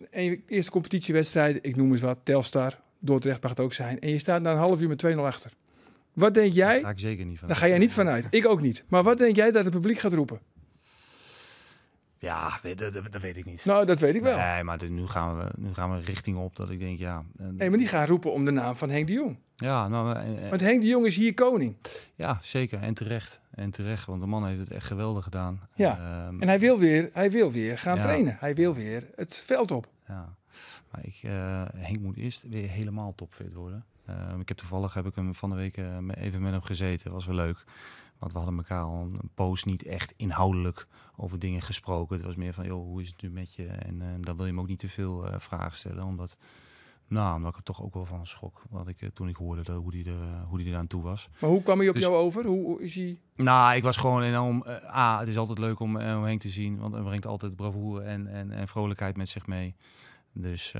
eerste competitiewedstrijd. Ik noem eens wat. Telstar, Dordrecht mag het ook zijn. En je staat na een half uur met 2-0 achter. Wat denk jij? Daar ga ik zeker niet van. Daar ga jij niet vanuit. Ik ook niet. Maar wat denk jij dat het publiek gaat roepen? Ja, dat weet ik niet. Nou, dat weet ik wel. Nee, maar nu gaan we richting op dat ik denk, ja... Nee, maar die gaan roepen om de naam van Henk de Jong. Ja, nou... Want Henk de Jong is hier koning. Ja, zeker. En terecht, want de man heeft het echt geweldig gedaan. Ja, en hij wil weer gaan trainen. Hij wil weer het veld op. Ja, maar Henk moet eerst weer helemaal topfit worden. Heb ik hem van de week even met hem gezeten. Dat was wel leuk. Want we hadden elkaar al een poos niet echt inhoudelijk over dingen gesproken. Het was meer van, joh, hoe is het nu met je? En dan wil je hem ook niet te veel vragen stellen. Omdat ik er toch ook wel van schrok. Toen ik hoorde hoe die er aan toe was. Maar hoe kwam hij op jou over? Hoe is hij... Nou, ik was gewoon enorm... het is altijd leuk om Henk te zien. Want hij brengt altijd bravoure en vrolijkheid met zich mee. Dus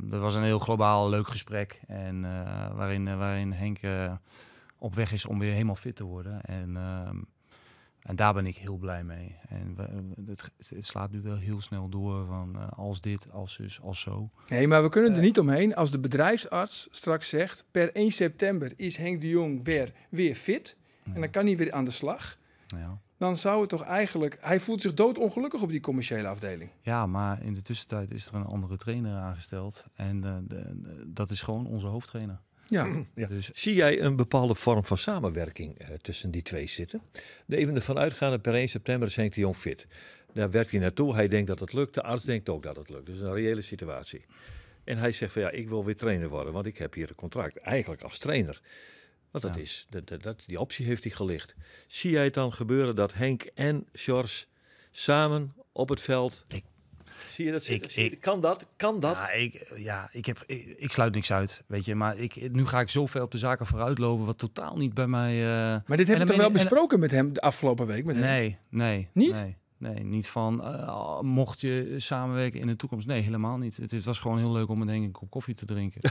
dat was een heel globaal leuk gesprek. En waarin Henk... op weg is om weer helemaal fit te worden. En daar ben ik heel blij mee. En het slaat nu wel heel snel door van als dit, als zus, als zo. Nee, maar we kunnen er niet omheen. Als de bedrijfsarts straks zegt, per 1 september is Henk de Jong weer fit. Ja. En dan kan hij weer aan de slag. Ja. Dan zou het toch eigenlijk... Hij voelt zich doodongelukkig op die commerciële afdeling. Ja, maar in de tussentijd is er een andere trainer aangesteld. En dat is gewoon onze hoofdtrainer. Ja. Ja. Dus... Zie jij een bepaalde vorm van samenwerking tussen die twee zitten? Even ervan uitgaande, per 1 september is Henk de Jong fit. Daar werkt hij naartoe, hij denkt dat het lukt, de arts denkt ook dat het lukt. Dus een reële situatie. En hij zegt van ja, ik wil weer trainer worden, want ik heb hier een contract. Eigenlijk als trainer. Want dat is, die optie heeft hij gelicht. Zie jij het dan gebeuren dat Henk en Sjors samen op het veld... Zie je dat zitten? Kan dat? Ja, ik sluit niks uit, weet je. Maar nu ga ik zo ver op de zaken vooruitlopen, wat totaal niet bij mij... Maar dit heb je toch wel besproken met hem de afgelopen week? Met nee. Niet? Nee, niet van mocht je samenwerken in de toekomst. Nee, helemaal niet. Het was gewoon heel leuk om een kop koffie te drinken.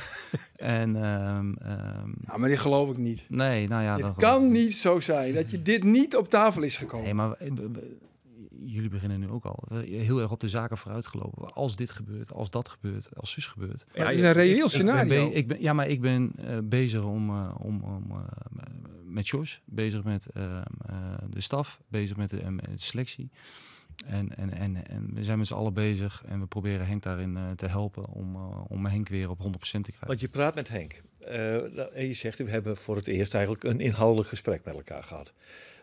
Maar die geloof ik niet. Nee, nou ja. Het kan niet zo zijn dat je dit niet op tafel is gekomen. Nee, maar... Jullie beginnen nu ook al heel erg op de zaken vooruitgelopen. Als dit gebeurt, als dat gebeurt, als zus gebeurt. Ja, het is een reëel scenario. Ik ben bezig om met Jos, bezig met de staf, bezig met de selectie. En we zijn met z'n allen bezig en we proberen Henk daarin te helpen om Henk weer op 100% te krijgen. Want je praat met Henk en je zegt, we hebben voor het eerst eigenlijk een inhoudelijk gesprek met elkaar gehad.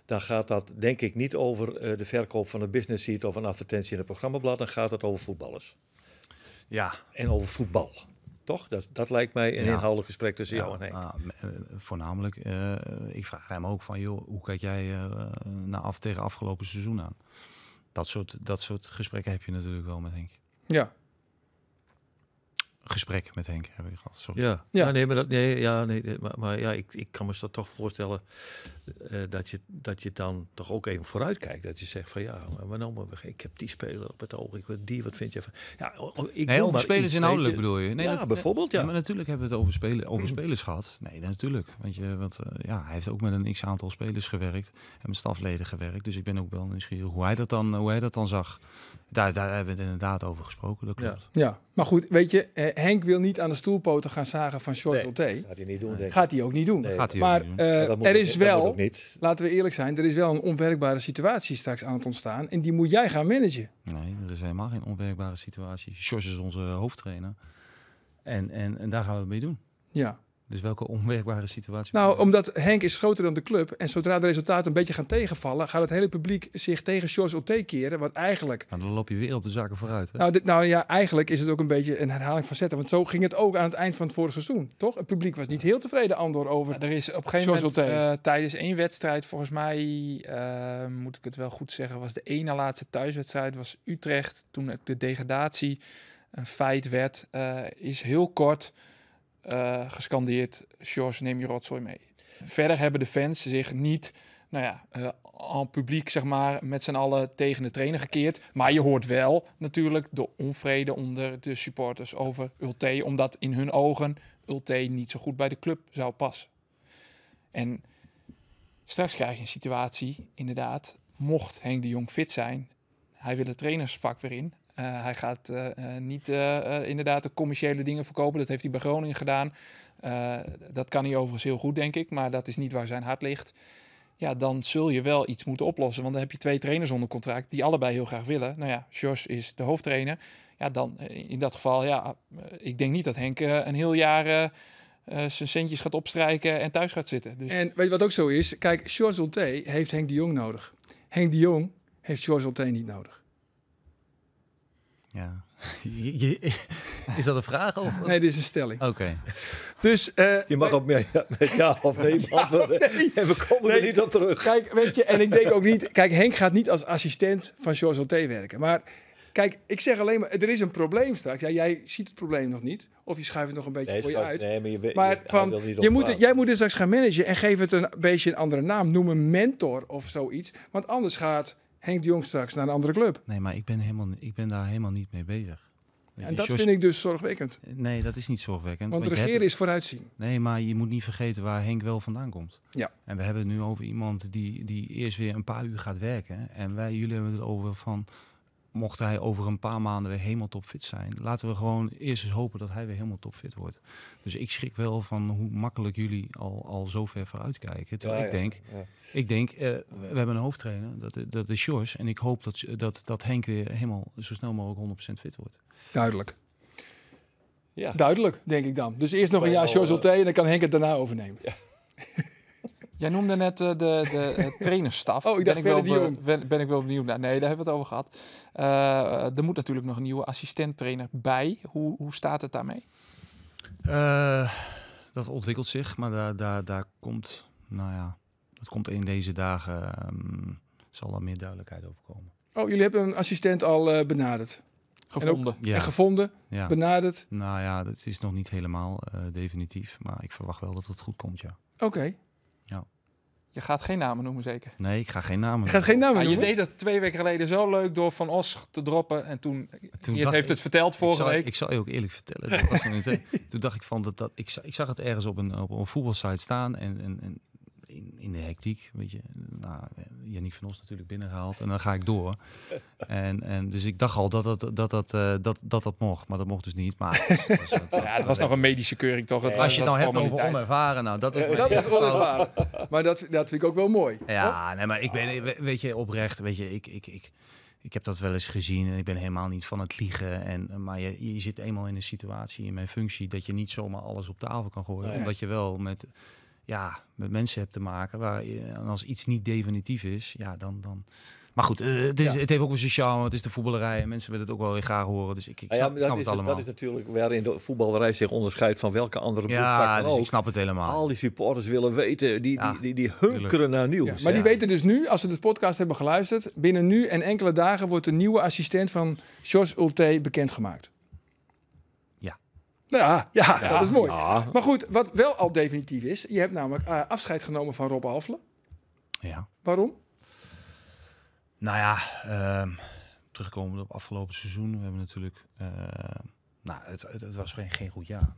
Dan gaat dat denk ik niet over de verkoop van een business seat of een advertentie in het programmablad. Dan gaat het over voetballers. Ja. En over voetbal. Toch? Dat lijkt mij een inhoudelijk gesprek tussen jou en Henk. Voornamelijk, ik vraag hem ook van, joh, hoe kijk jij tegen afgelopen seizoen aan? Dat soort gesprekken heb je natuurlijk wel met Henk. Ja. Gesprek met Henk heb ik gehad, sorry. Ja, Ja. ja. Maar ja, ik kan me dat toch voorstellen dat je dan toch ook even vooruit kijkt. Dat je zegt van ja, ik heb die speler op het oog, ik wil die, wat vind je van? Ja, over spelers inhoudelijk bedoel je? Nee, ja, bijvoorbeeld, ja. Maar natuurlijk hebben we het over spelers gehad. Nee, natuurlijk. Weet je, want hij heeft ook met een x-aantal spelers gewerkt en met stafleden gewerkt. Dus ik ben ook wel nieuwsgierig hoe hij dat dan zag. Daar hebben we het inderdaad over gesproken, dat klopt. Ja, maar goed, weet je, Henk wil niet aan de stoelpoten gaan zagen van George Ulte. Gaat hij niet doen, denk ik. Gaat hij ook niet doen. Nee. Gaat hij Maar ook niet doen. er is wel, niet. laten we eerlijk zijn, er is wel een onwerkbare situatie straks aan het ontstaan. En die moet jij gaan managen. Nee, er is helemaal geen onwerkbare situatie. George is onze hoofdtrainer. En daar gaan we het mee doen. Ja. Dus welke onwerkbare situatie? Nou, omdat Henk is groter dan de club. En zodra de resultaten een beetje gaan tegenvallen, gaat het hele publiek zich tegen George Ulte keren. Wat eigenlijk... Nou, dan loop je weer op de zaken vooruit. Hè? Nou ja, eigenlijk is het ook een beetje een herhaling van zetten. Want zo ging het ook aan het eind van het vorige seizoen, toch? Het publiek was niet heel tevreden, Andor, over... Er is op een gegeven George moment Ulte. tijdens één wedstrijd, volgens mij, moet ik het wel goed zeggen, was de ene laatste thuiswedstrijd, was Utrecht. Toen de degradatie een feit werd, is heel kort gescandeerd, George, neem je rotzooi mee. Verder hebben de fans zich niet, en publiek, zeg maar, met z'n allen tegen de trainer gekeerd. Maar je hoort wel natuurlijk de onvrede onder de supporters over Ulte, omdat in hun ogen Ulte niet zo goed bij de club zou passen. En straks krijg je een situatie, inderdaad, mocht Henk de Jong fit zijn, hij wil het trainersvak weer in. Hij gaat niet inderdaad de commerciële dingen verkopen. Dat heeft hij bij Groningen gedaan. Dat kan hij overigens heel goed, denk ik. Maar dat is niet waar zijn hart ligt. Ja, dan zul je wel iets moeten oplossen. Want dan heb je 2 trainers onder contract die allebei heel graag willen. Nou ja, George is de hoofdtrainer. Ja, dan in dat geval, ja, ik denk niet dat Henk een heel jaar zijn centjes gaat opstrijken en thuis gaat zitten. Dus... En weet je wat ook zo is? Kijk, George Ulte heeft Henk de Jong nodig. Henk de Jong heeft George Ulte niet nodig. Ja. Is dat een vraag? Of? Nee, dit is een stelling. Oké. Dus, Je mag op met ja of nee beantwoorden. nee. En we komen er niet op terug. Kijk, weet je, en ik denk ook niet... Kijk, Henk gaat niet als assistent van George Ulte werken. Maar kijk, ik zeg alleen maar, er is een probleem straks. Ja, jij ziet het probleem nog niet. Of je schuift het nog een beetje voor je uit. Nee, Maar jij moet dus straks gaan managen en geef het een beetje een andere naam. Noem een mentor of zoiets. Want anders gaat Henk de Jong straks naar een andere club. Nee, maar ik ben daar helemaal niet mee bezig. En dat vind ik dus zorgwekkend. Nee, dat is niet zorgwekkend. Want regeren is vooruitzien. Nee, maar je moet niet vergeten waar Henk wel vandaan komt. Ja. En we hebben het nu over iemand die eerst weer een paar uur gaat werken. En jullie hebben het over van... Mocht hij over een paar maanden weer helemaal topfit zijn, laten we gewoon eerst eens hopen dat hij weer helemaal topfit wordt. Dus ik schrik wel van hoe makkelijk jullie al zo ver vooruit kijken. Terwijl ik denk, we hebben een hoofdtrainer, dat is George. En ik hoop dat Henk weer helemaal zo snel mogelijk 100% fit wordt. Duidelijk. Ja. Duidelijk, denk ik dan. Dus eerst nog een jaar George Ulte en dan kan Henk het daarna overnemen. Ja. Jij noemde net de trainersstaf. Oh, ik dacht ben ik wel benieuwd naar. Nee, daar hebben we het over gehad. Er moet natuurlijk nog een nieuwe assistent-trainer bij. Hoe staat het daarmee? Dat ontwikkelt zich, maar daar komt, dat komt in deze dagen, zal er meer duidelijkheid over komen. Oh, jullie hebben een assistent al benaderd? Gevonden. En gevonden, benaderd? Nou ja, dat is nog niet helemaal definitief, maar ik verwacht wel dat het goed komt, ja. Oké. Ja. Je gaat geen namen noemen, zeker? Nee, ik ga geen namen noemen. Je gaat geen namen noemen? Je deed dat 2 weken geleden zo leuk door Van Os te droppen. En toen heeft het verteld vorige week. Ik zal je ook eerlijk vertellen. Dat was nog niet, toen dacht ik van ik zag het ergens op een voetbalsite staan en in de hectiek, weet je. Nou, Yannick van Os natuurlijk binnengehaald en dan ga ik door. En dus ik dacht al dat mocht, maar dat mocht dus niet. Maar het was nog een medische keuring, toch? Als je het nou hebt over onervaren, nou dat is onervaren. Maar dat vind ik ook wel mooi. Ja, toch? Nee, maar ik ben, weet je, oprecht, weet je, ik heb dat wel eens gezien en ik ben helemaal niet van het liegen. Maar je zit eenmaal in een situatie in mijn functie dat je niet zomaar alles op tafel kan gooien, Nee. omdat je wel met mensen hebt te maken waar en als iets niet definitief is, ja, dan Maar goed, het heeft ook wel zijn charme. Het is de voetballerij en mensen willen het ook wel weer graag horen. Dus ik snap het allemaal. Dat is natuurlijk waarin de voetballerij zich onderscheidt van welke andere Ja, dus ik snap het helemaal. Al die supporters willen weten, die hunkeren naar nieuws. Ja, maar die weten dus nu, als ze de podcast hebben geluisterd, binnen nu en enkele dagen wordt de nieuwe assistent van Jos Ulte bekendgemaakt. Ja, dat is mooi. Ja. Maar goed, wat wel al definitief is, je hebt namelijk afscheid genomen van Rob Alfle. Ja. Waarom? Nou ja, terugkomen op afgelopen seizoen. We hebben natuurlijk... het was geen goed jaar.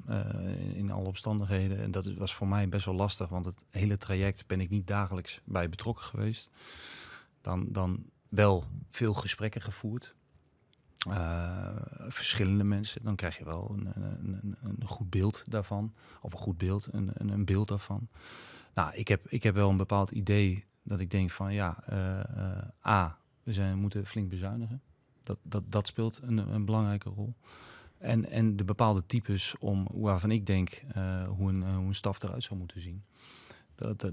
In alle omstandigheden. En dat was voor mij best wel lastig. Want het hele traject ben ik niet dagelijks bij betrokken geweest. Dan wel veel gesprekken gevoerd. Verschillende mensen. Dan krijg je wel een goed beeld daarvan. Of een goed beeld, een beeld daarvan. Nou, ik heb wel een bepaald idee dat ik denk van we moeten flink bezuinigen. Dat speelt een belangrijke rol. En de bepaalde types waarvan ik denk hoe een staf eruit zou moeten zien.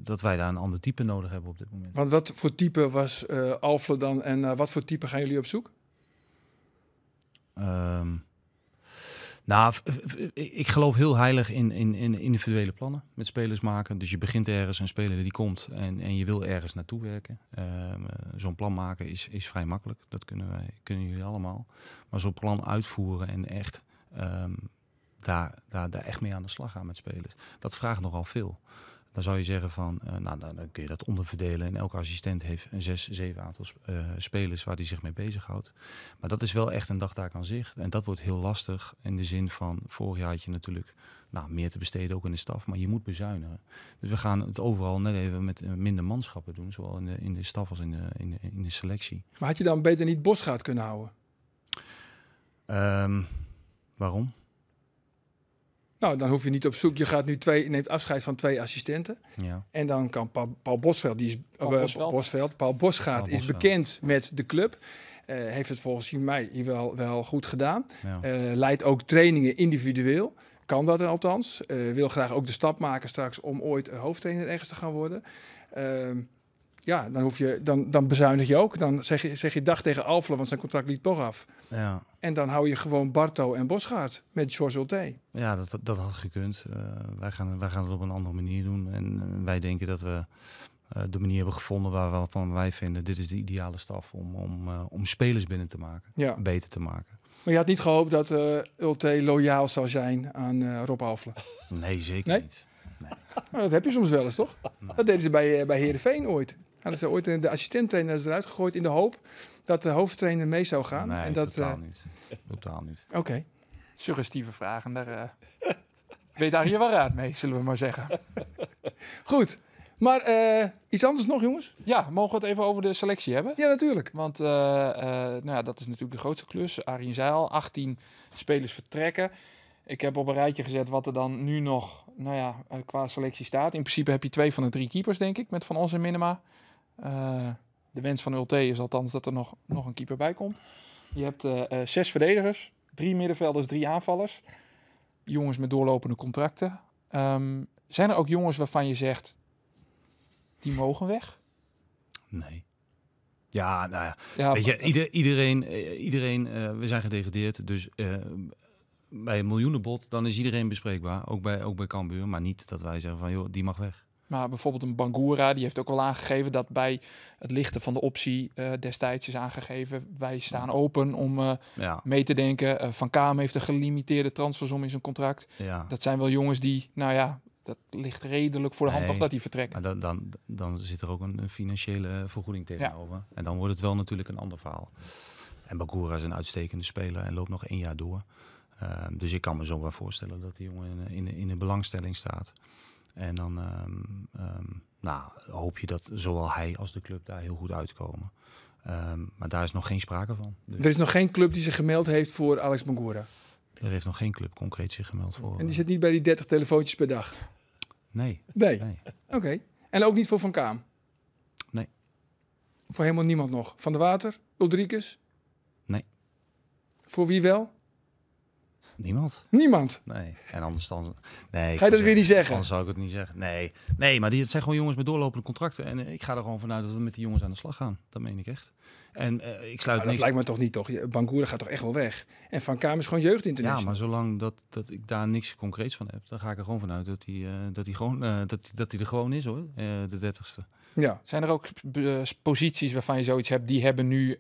Dat wij daar een ander type nodig hebben op dit moment. Want wat voor type was Alfle dan en wat voor type gaan jullie op zoek? Ik geloof heel heilig in individuele plannen met spelers maken. Dus je begint ergens, een speler die komt en je wil ergens naartoe werken. Zo'n plan maken is vrij makkelijk. Dat kunnen jullie allemaal. Maar zo'n plan uitvoeren en echt daar echt mee aan de slag gaan met spelers. Dat vraagt nogal veel. Dan zou je zeggen van, dan kun je dat onderverdelen. En elke assistent heeft 6, 7 aantal spelers waar hij zich mee bezighoudt. Maar dat is wel echt een dagtaak aan zich. En dat wordt heel lastig in de zin van, vorig jaar had je natuurlijk meer te besteden, ook in de staf. Maar je moet bezuinigen. Dus we gaan het overal net even met minder manschappen doen. Zowel in de staf als in de selectie. Maar had je dan beter niet Bosgaard kunnen houden? Waarom? Nou, dan hoef je niet op zoek. Je gaat nu neemt afscheid van 2 assistenten. Ja. En dan kan Paul Bosveld, Paul Bosgaard is bekend met de club. Heeft het volgens mij hier wel goed gedaan. Ja. Leidt ook trainingen individueel. Kan dat althans. Wil graag ook de stap maken straks om ooit hoofdtrainer ergens te gaan worden. Dan bezuinig je ook. Dan zeg je dag tegen Alfle, want zijn contract liep toch af. Ja. En dan hou je gewoon Barto en Bosgaard met Jos Ulte. Ja, dat had gekund. Wij gaan het op een andere manier doen. En wij denken dat we de manier hebben gevonden waarvan wij vinden, dit is de ideale staf om spelers binnen te maken. Ja. Beter te maken. Maar je had niet gehoopt dat Ulte loyaal zou zijn aan Rob Alfle? Nee, zeker niet. Nee. Nou, dat heb je soms wel eens, toch? Nee. Dat deden ze bij Heerenveen ooit. Hadden ze ooit de assistenttrainer eruit gegooid in de hoop dat de hoofdtrainer mee zou gaan. Nee, en dat, totaal niet. Totaal niet. Oké. Suggestieve vragen, daar weet daar je wel raad mee, zullen we maar zeggen. Goed. Maar iets anders nog, jongens? Ja, mogen we het even over de selectie hebben? Ja, natuurlijk. Want dat is natuurlijk de grootste klus. Arjen Zeil, 18 spelers vertrekken. Ik heb op een rijtje gezet wat er dan nu nog qua selectie staat. In principe heb je 2 van de 3 keepers, denk ik, met Van Os en Minema. De wens van Ulte is althans dat er nog een keeper bij komt. Je hebt 6 verdedigers, 3 middenvelders, 3 aanvallers. Jongens met doorlopende contracten. Zijn er ook jongens waarvan je zegt, die mogen weg? Nee. Ja, nou ja. Weet je, iedereen we zijn gedegradeerd, dus bij een miljoenenbod, dan is iedereen bespreekbaar. Ook bij Cambuur, maar niet dat wij zeggen van, joh, die mag weg. Maar bijvoorbeeld een Bangura, die heeft ook al aangegeven dat bij het lichten van de optie destijds is aangegeven, wij staan open om mee te denken. Van Kaam heeft een gelimiteerde transfersom in zijn contract. Ja. Dat zijn wel jongens die, dat ligt redelijk voor de hand of dat die vertrekken. Maar dan zit er ook een financiële vergoeding tegenover. Ja. En dan wordt het wel natuurlijk een ander verhaal. En Bangura is een uitstekende speler en loopt nog 1 jaar door. Dus ik kan me zo wel voorstellen dat die jongen in de belangstelling staat. En dan hoop je dat zowel hij als de club daar heel goed uitkomen. Maar daar is nog geen sprake van. Dus er is nog geen club die zich gemeld heeft voor Alex Bangura? Er heeft nog geen club concreet zich gemeld voor. En die zit niet bij die 30 telefoontjes per dag? Nee. Oké. En ook niet voor Van Kaam? Nee. Voor helemaal niemand nog? Van der Water? Ulrikes? Nee. Voor wie wel? Niemand? Nee. En anders dan... Nee, ga je dat weer niet zeggen? Anders zou ik het niet zeggen. Nee, maar het zijn gewoon jongens met doorlopende contracten. En ik ga er gewoon vanuit dat we met die jongens aan de slag gaan. Dat meen ik echt. En ik sluit dat niks... lijkt me toch niet, toch? Bangura gaat toch echt wel weg? En Van Kamer is gewoon jeugdinternational. Ja, maar zolang dat ik daar niks concreets van heb, dan ga ik er gewoon vanuit dat hij er gewoon is, hoor. De 30ste. Ja. Zijn er ook posities waarvan je zoiets hebt, die hebben nu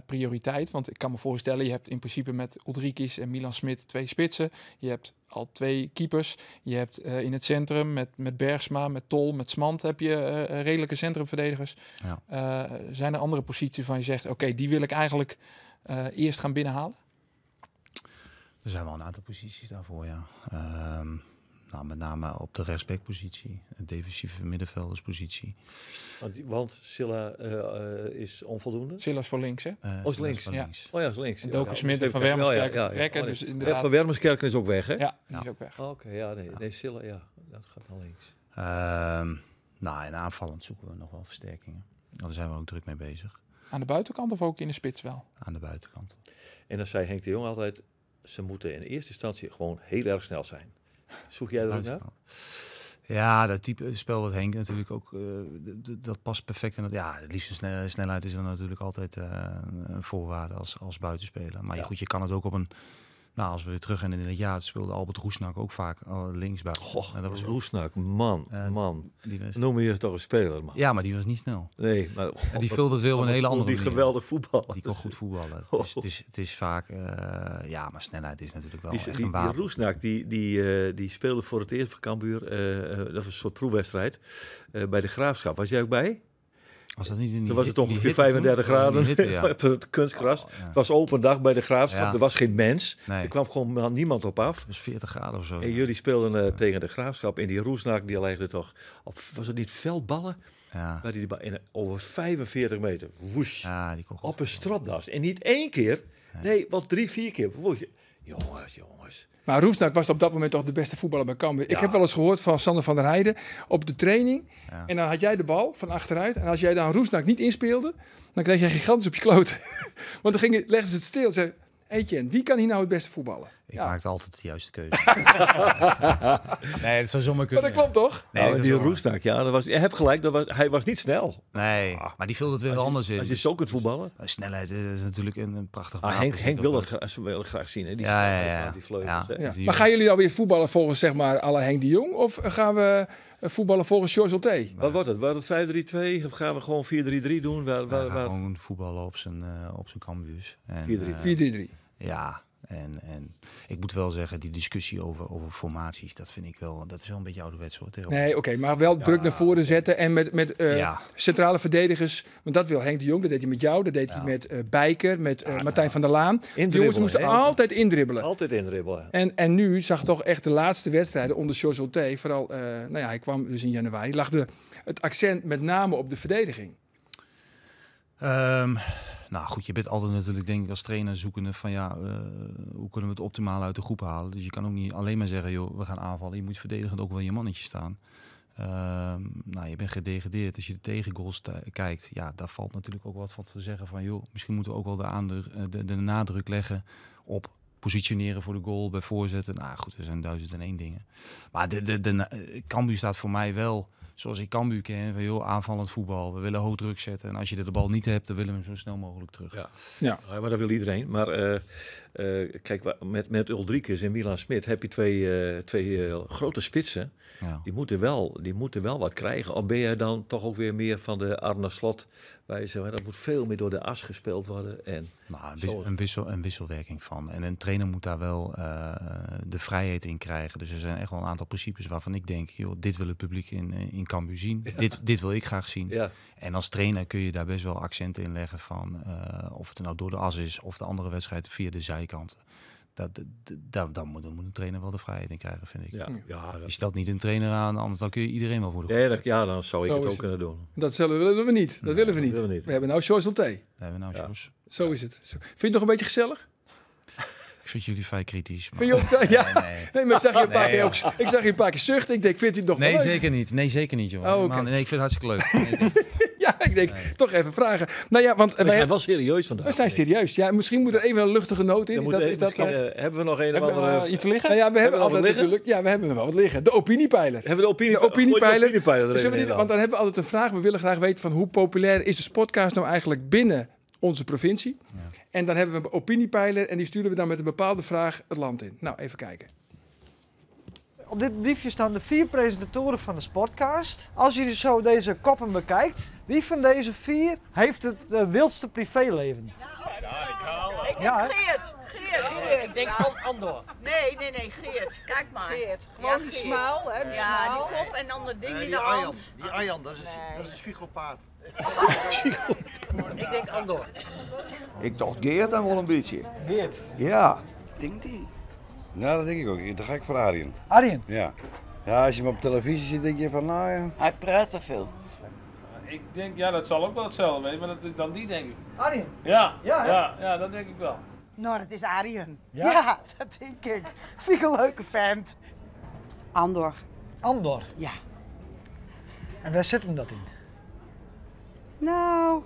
prioriteit? Want ik kan me voorstellen, je hebt in principe met Ulrikis en Milan Smit 2 spitsen. Je hebt al 2 keepers. Je hebt in het centrum met Bergsma, met Tol, met Smant heb je redelijke centrumverdedigers. Ja. Zijn er andere posities waarvan je zegt, oké, die wil ik eigenlijk eerst gaan binnenhalen? Er zijn wel een aantal posities daarvoor, ja. Met name op de rechtsbackpositie, de defensieve middenvelderspositie. Want Silla is onvoldoende? Silas voor links, hè? Is links. Van Ja. links. Oh ja, is links. En Doken Smit en Van Wermerskerk trekken. Oh, Dus nee. inderdaad, Van Wermerskerken is ook weg, hè? ja, die is ook weg. Oké, ja, nee, Silla, ja, dat gaat naar links. En aanvallend zoeken we nog wel versterkingen. Daar zijn we ook druk mee bezig. Aan de buitenkant of ook in de spits wel? Aan de buitenkant. En dan zei Henk de Jong altijd, ze moeten in eerste instantie gewoon heel erg snel zijn. Zoek jij er ook naar? Ja, dat type spel wat Henk natuurlijk ook, dat past perfect. En dat, ja, het liefste snelheid is dan natuurlijk altijd een voorwaarde als buitenspeler. Maar goed, je kan het ook op een... Nou, als we weer terug gaan in het jaar, speelde Albert Roesnak ook vaak linksbuiten. Goh, en dat was Roesnak, man. Die was, Noem je toch een speler, man. ja, maar die was niet snel. Nee, maar... En die vulde het weer op een hele andere Die manier. geweldig voetballen. Die kon goed voetballen. Dus het is vaak... maar snelheid is natuurlijk wel echt een Die wapen. Roesnak, die speelde voor het eerst voor Cambuur. Dat was een soort proefwedstrijd. Bij de Graafschap. Was jij ook bij? Was dat niet in die Dan was het die ongeveer hitte 35 toen? graden Die hitte, ja. op het kunstgras. Oh, ja. Het was open dag bij de Graafschap. Ja. Er was geen mens. Nee, Er kwam gewoon niemand op af. het was 40 graden of zo. En jullie speelden tegen de Graafschap. En die Roesnak, die legde toch... Was het niet veldballen? Ja, Waar die over 45 meter. Woesh. ja, die kon goed Op een stropdas. En niet 1 keer. Nee, want 3-4 keer. Woesh. Jongens. Maar Roesnak was op dat moment toch de beste voetballer bij Cambuur. Ik Ja. heb wel eens gehoord van Sander van der Heijden op de training. Ja. En dan had jij de bal van achteruit. En als jij dan Roesnak niet inspeelde, dan kreeg je gigantisch op je kloten. Want dan legden ze het stil en zeiden... Etienne, wie kan hier nou het beste voetballen? Ik Ja. maakte altijd de juiste keuze. Nee, dat zou zomaar Maar kunnen. dat klopt toch? Nee, Nou, dat die is wel Roesnak, ja. Je hebt gelijk, hij was niet snel. waar. Nee, maar die vulde het weer heel anders in. Als je Dus- zo kunt voetballen. Snelheid is natuurlijk een prachtig wapen. Henk wil dat graag zien, hè? Die Ja, snelheid ja. van die vleugels. Ja. Hè? Ja. Dus die Maar gaan jullie nou weer voetballen volgens zeg maar à la Henk de Jong? Of gaan we voetballen volgens George Olté? Wat wordt het? Wordt het 5-3-2? Of gaan we gewoon 4-3-3 doen? Ja, gewoon voetballen op zijn Cambuurs. 4-3. 4-3-3. Ja, en ik moet wel zeggen, die discussie over formaties, dat vind ik wel, dat is wel een beetje ouderwets hoor. Nee, oké, maar wel druk naar voren zetten en met Ja. centrale verdedigers. Want dat wil Henk de Jong, dat deed hij met jou, dat deed hij met Bijker, met Martijn van der Laan. Die jongens moesten altijd indribbelen. Altijd indribbelen. En nu zag toch echt de laatste wedstrijden onder George Olté, vooral, hij kwam dus in januari, lag het accent met name op de verdediging. Nou goed, je bent altijd natuurlijk denk ik als trainer zoekende van hoe kunnen we het optimaal uit de groep halen. Dus je kan ook niet alleen maar zeggen, joh, we gaan aanvallen. Je moet verdedigend ook wel je mannetje staan. Je bent gedegradeerd. Als je de tegengoals kijkt, ja, daar valt natuurlijk ook wat van te zeggen van, joh, misschien moeten we ook wel de nadruk leggen op positioneren voor de goal, bij voorzetten. Nou goed, er zijn 1001 dingen. Maar Cambuur staat voor mij wel, zoals ik Cambuur ken, van joh, aanvallend voetbal. We willen hoog druk zetten. En als je de bal niet hebt, dan willen we hem zo snel mogelijk terug. Ja, maar dat wil iedereen. Maar kijk, met Ulrikis en Milan Smit heb je twee grote spitsen. Ja. Die moeten wel wat krijgen. Of ben jij dan toch ook weer meer van de Arne Slot? Waar je zegt, dat moet veel meer door de as gespeeld worden. En Een wisselwerking van. En een trainer moet daar wel de vrijheid in krijgen. Dus er zijn echt wel een aantal principes waarvan ik denk, joh, dit wil het publiek in Cambuur zien. Ja. Dit wil ik graag zien. Ja. En als trainer kun je daar best wel accenten in leggen van of het nou door de as is of de andere wedstrijd via de zijkanten. Dan moet een trainer wel de vrijheid in krijgen, vind ik. Ja, Je stelt niet een trainer aan, anders dan kun je iedereen wel voor de groep. Dan zou ik het ook kunnen doen. Dat willen we niet. Dat willen we niet. We hebben nou George Olté. We hebben nou George. Zo is het. Vind je het nog een beetje gezellig? Ik vind jullie vrij kritisch. Maar... Vind je ons, ja. Nee, maar ik zag je een paar keer ook. Ik zag je een paar keer zuchten. Ik denk, vindt hij het nog wel leuk? Zeker niet. Nee, zeker niet, joh. Oh, okay. Nee, ik vind het hartstikke leuk. Ja, ik denk, toch even vragen. Nou ja, want we zijn wel serieus vandaag. We zijn serieus. Ja, misschien moet er even een luchtige noot in. Hebben we nog een of andere... iets liggen? Nou ja, we hebben altijd natuurlijk... Ja, we hebben wel wat liggen. De opiniepeiler. Hebben we de opiniepeiler want dan hebben we altijd een vraag. We willen graag weten van hoe populair is de podcast nou eigenlijk binnen onze provincie. Ja. En dan hebben we een opiniepeiler en die sturen we dan met een bepaalde vraag het land in. Nou, even kijken. Op dit briefje staan de 4 presentatoren van de Sportcast. Als je zo deze koppen bekijkt, wie van deze 4 heeft het wildste privéleven? Ik denk Ja, hè? Geert. Ik denk Andor. Nee, Geert. Kijk maar. Geert. Gewoon die smaal, hè? die Ja, smaal. die kop en dan dat ding in Die de Arjan, hand. die Arjan, dat is een psychopaat. Ik denk Andor. Ik dacht Geert dan wel een beetje. Geert. Ja. Denk die. Nou, dat denk ik ook. Dan ga ik voor Arjen. Arjen. Ja. Ja, als je hem op televisie ziet, denk je van, nou ja. Hij praat te veel. Ik denk, ja, dat zal ook wel hetzelfde wezen, maar dat is dan die, denk ik. Arjen. Ja, Ja, hè? ja, dat denk ik wel. Nou, dat is Arjen. Ja? Ja, dat denk ik. Vind ik een leuke vent. Andor. Andor. Ja. En waar zit hem dat in? Nou,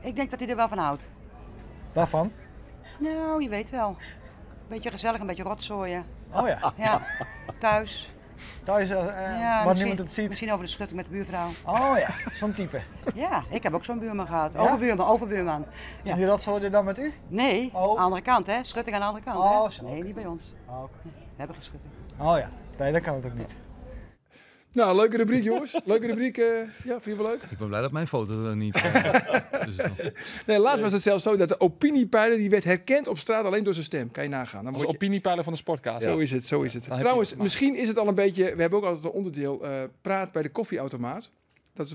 ik denk dat hij er wel van houdt. Waarvan? Nou, je weet wel. Beetje gezellig, een beetje rotzooien. Oh ja. Ja, thuis. Thuis, Ja, waar misschien, niemand het ziet. Misschien over de schutting met de buurvrouw. Oh ja, zo'n type. Ja, ik heb ook zo'n buurman gehad. Ja? Overbuurman. Ja. En die rotzooi dan met u? Nee, Oh. andere kant hè. Schutting aan de andere kant Oh, hè. zo. Nee, niet bij ons. Oh, oké. We hebben geen schutting. Oh ja, nee, dat kan het ook niet. Nou, leuke rubriek jongens. Leuke rubriek. Ja, vind je wel leuk? Ik ben blij dat mijn foto er niet dus Nee, laatst was het zelfs zo dat de opiniepeiler die werd herkend op straat alleen door zijn stem. Kan je nagaan. Dan Als word je... opiniepeiler van de Sportcast. Zo is het, zo is het. Dan heb je Trouwens, het te misschien is het al een beetje... We hebben ook altijd een onderdeel, praat bij de koffieautomaat. Dat is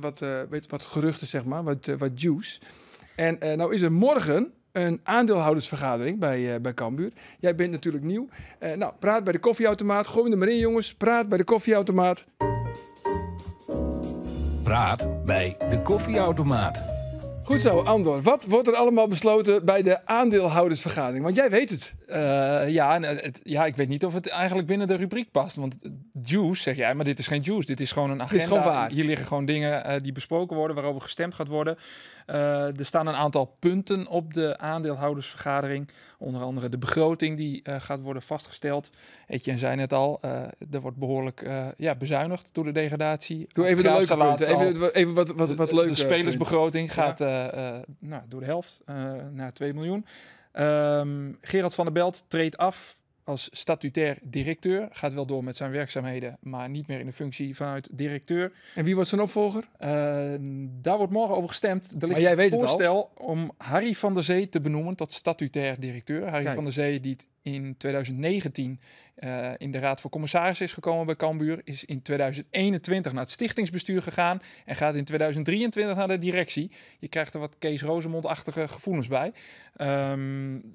wat geruchten, zeg maar, wat juice. En nou is er morgen een aandeelhoudersvergadering bij Cambuur. Jij bent natuurlijk nieuw. Nou, praat bij de koffieautomaat. Gooi hem er maar in, jongens. Praat bij de koffieautomaat. Praat bij de koffieautomaat. Goed zo, Andor. Wat wordt er allemaal besloten bij de aandeelhoudersvergadering? Want jij weet het. Ja, ik weet niet of het eigenlijk binnen de rubriek past. Want juice, zeg jij, maar dit is geen juice. Dit is gewoon een agenda. Dit is gewoon waar. Hier liggen gewoon dingen die besproken worden, waarover gestemd gaat worden. Er staan een aantal punten op de aandeelhoudersvergadering. Onder andere de begroting die gaat worden vastgesteld. Etienne zei net al, er wordt behoorlijk bezuinigd door de degradatie. Doe even de leuke Graafse punten. Even wat leuke De spelersbegroting gaat door de helft naar 2 miljoen. Gerard van der Belt treedt af als statutair directeur. Gaat wel door met zijn werkzaamheden, maar niet meer in de functie vanuit directeur. En wie wordt zijn opvolger? Daar wordt morgen over gestemd. Er ligt jij weet een het al. voorstel om Harry van der Zee te benoemen tot statutair directeur. Harry Kijk. van der Zee, die in 2019 in de Raad van Commissarissen is gekomen bij Cambuur, is in 2021 naar het stichtingsbestuur gegaan en gaat in 2023 naar de directie. Je krijgt er wat Kees Rozemond-achtige gevoelens bij.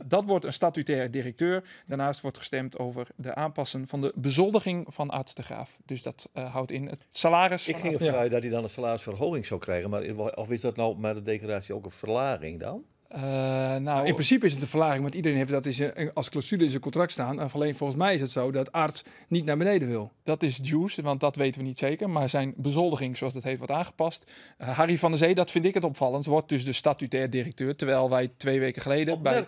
Dat wordt een statutair directeur. Daarnaast wordt gestemd over de aanpassen van de bezoldiging van Art de Graaf. Dus dat houdt in het salaris. Ik van ging Art. ervan uit dat hij dan een salarisverhoging zou krijgen. Maar of is dat nou met de degradatie ook een verlaging dan? In principe is het een verlaging, want iedereen heeft dat als clausule in zijn contract staan. En alleen volgens mij is het zo dat Art niet naar beneden wil. Dat is juice, want dat weten we niet zeker. Maar zijn bezoldiging, zoals dat heet, wordt aangepast. Harry van der Zee, dat vind ik het opvallend, wordt dus de statutair directeur. Terwijl wij 2 weken geleden bij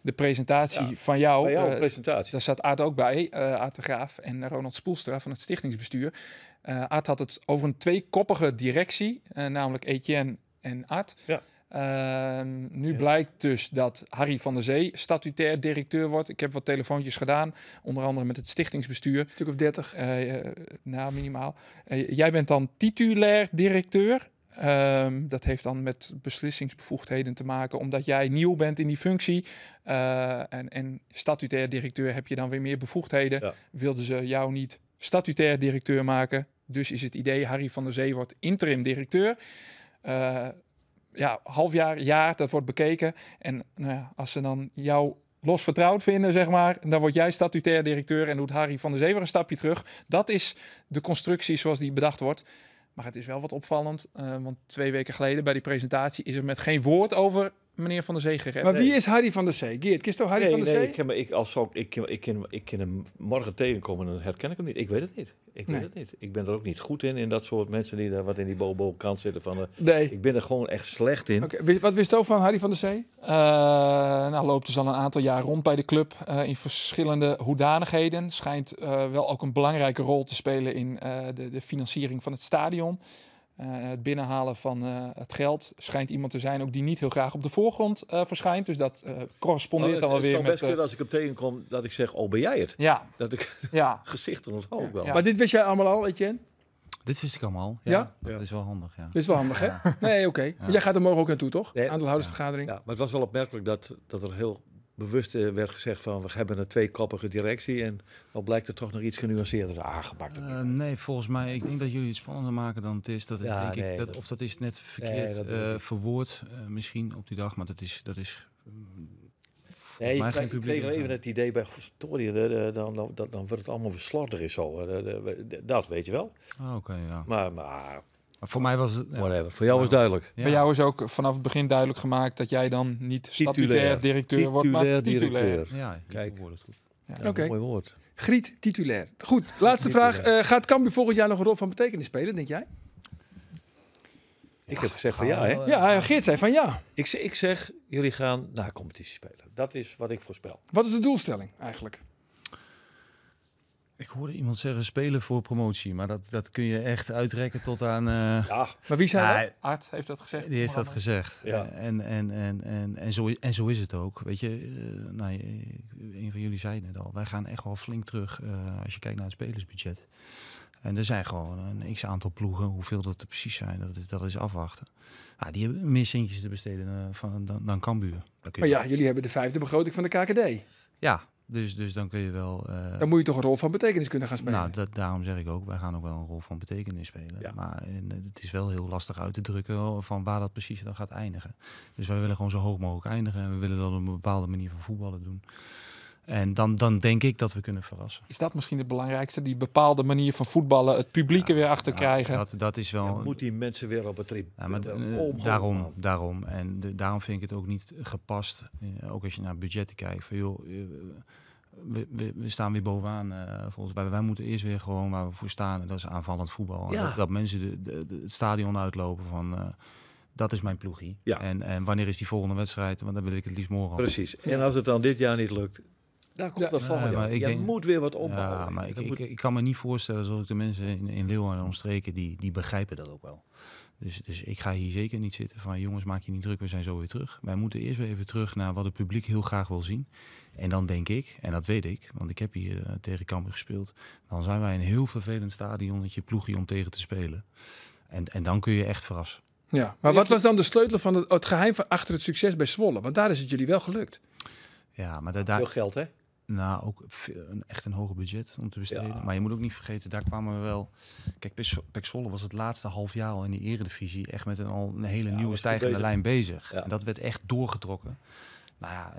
de presentatie van jou... Bij jouw presentatie. Daar zat Art ook bij, Art de Graaf en Ronald Spoelstra van het stichtingsbestuur. Art had het over een 2-koppige directie, namelijk Etienne en Art. Ja. Nu blijkt dus dat Harry van der Zee statutair directeur wordt. Ik heb wat telefoontjes gedaan, onder andere met het stichtingsbestuur. Een stuk of 30. Nou, minimaal. Jij bent dan titulair directeur. Dat heeft dan met beslissingsbevoegdheden te maken, omdat jij nieuw bent in die functie. En statutair directeur heb je dan weer meer bevoegdheden. Ja. Wilden ze jou niet statutair directeur maken. Dus is het idee, Harry van der Zee wordt interim directeur. Halfjaar, dat wordt bekeken. En als ze dan jou los vertrouwd vinden, zeg maar, dan word jij statutair directeur en doet Harry van der Zee weer een stapje terug. Dat is de constructie zoals die bedacht wordt. Maar het is wel wat opvallend, want 2 weken geleden bij die presentatie is er met geen woord over meneer Van der Zee gerept. Maar wie is Harry van der Zee? Geert, kist toch Harry van der Zee? Ik ken hem morgen tegenkomen en dan herken ik hem niet. Ik weet het niet. Ik ben er ook niet goed in dat soort mensen die daar wat in die bobo-kant zitten. Ik ben er gewoon echt slecht in. Okay. Wat wist je ook van Harry van der Zee? Loopt dus al een aantal jaar rond bij de club in verschillende hoedanigheden. Schijnt wel ook een belangrijke rol te spelen in de financiering van het stadion. Het binnenhalen van het geld schijnt iemand te zijn ook die niet heel graag op de voorgrond verschijnt. Dus dat correspondeert dan wel weer met... Het zou best kunnen als ik hem tegenkom dat ik zeg, ben jij het? Ja. Dat ik gezichten onthoud ook wel. Maar dit wist jij allemaal al, Etienne? Dit wist ik allemaal. Ja? Dat is wel handig, ja. Dit is wel handig, hè? Nee, oké. Want jij gaat er morgen ook naartoe, toch? Aandeelhoudersvergadering. Ja, maar het was wel opmerkelijk dat er heel bewust werd gezegd van... we hebben een tweekoppige directie en dan blijkt er toch nog iets genuanceerder aangepakt. Nee, volgens mij, ik denk dat jullie het spannender maken dan het is. Dat is denk ik, of dat is net verkeerd verwoord misschien op die dag, maar dat is je kreeg even het idee bij historie, dan wordt het allemaal weer slordig zo. Dat weet je wel. Oké, ja. Maar voor mij was het... Whatever. Voor jou was duidelijk. Ja. Bij jou is ook vanaf het begin duidelijk gemaakt dat jij dan niet statutair directeur wordt, maar titulair. Ja, kijk. Ja, Oké. Mooi woord. Griet, titulair. Goed, laatste vraag. Gaat Cambuur volgend jaar nog een rol van betekenis spelen, denk jij? Ik heb gezegd van ja, hè? Ja, Geert zei van ja. Ik zeg, jullie gaan naar competitie spelen. Dat is wat ik voorspel. Wat is de doelstelling eigenlijk? Ik hoorde iemand zeggen spelen voor promotie, maar dat kun je echt uitrekken tot aan... Ja, maar wie zei dat? Art heeft dat gezegd. Die heeft dat gezegd. Ja. En zo is het ook. Weet je, een van jullie zei het net al, wij gaan echt wel flink terug als je kijkt naar het spelersbudget. En er zijn gewoon een x-aantal ploegen, hoeveel dat er precies zijn, dat is afwachten. Die hebben meer centjes te besteden dan Cambuur. Maar ja, jullie hebben de 5e begroting van de KKD. Ja, dus dan kun je wel... dan moet je toch een rol van betekenis kunnen gaan spelen? Nou, daarom zeg ik ook, wij gaan ook wel een rol van betekenis spelen. Ja. Maar het is wel heel lastig uit te drukken van waar dat precies dan gaat eindigen. Dus wij willen gewoon zo hoog mogelijk eindigen. En we willen dat op een bepaalde manier van voetballen doen. En dan denk ik dat we kunnen verrassen. Is dat misschien het belangrijkste? Die bepaalde manier van voetballen, het publiek er weer achter krijgen? Dat is wel... Je moet die mensen weer op het trip. Ja, maar daarom. En daarom vind ik het ook niet gepast. Ook als je naar budgetten kijkt. Van, joh, we staan weer bovenaan. Volgens wij moeten eerst weer gewoon waar we voor staan. En dat is aanvallend voetbal. Ja. Dat mensen het stadion uitlopen van... dat is mijn ploegie. Ja. En wanneer is die volgende wedstrijd? Want dan wil ik het liefst morgen. Precies. En als het dan dit jaar niet lukt... Daar komt dat van. Maar je moet weer wat opbouwen. Ja, maar ik kan me niet voorstellen, zoals ik de mensen in Leeuwarden en omstreken, die begrijpen dat ook wel. Dus ik ga hier zeker niet zitten van, jongens, maak je niet druk, we zijn zo weer terug. Wij moeten eerst weer even terug naar wat het publiek heel graag wil zien. En dan denk ik, en dat weet ik, want ik heb hier tegen Cambuur gespeeld, dan zijn wij een heel vervelend stadionnetje, ploegie om tegen te spelen. En dan kun je echt verrassen. Ja, maar wat was dan de sleutel van het geheim van achter het succes bij Zwolle? Want daar is het jullie wel gelukt. Ja, maar veel geld, hè? Nou, ook echt een hoger budget om te besteden. Ja. Maar je moet ook niet vergeten, daar kwamen we wel... Kijk, PEC Zwolle was het laatste half jaar al in die eredivisie echt met een hele nieuwe stijgende lijn bezig. Ja. En dat werd echt doorgetrokken. Nou ja,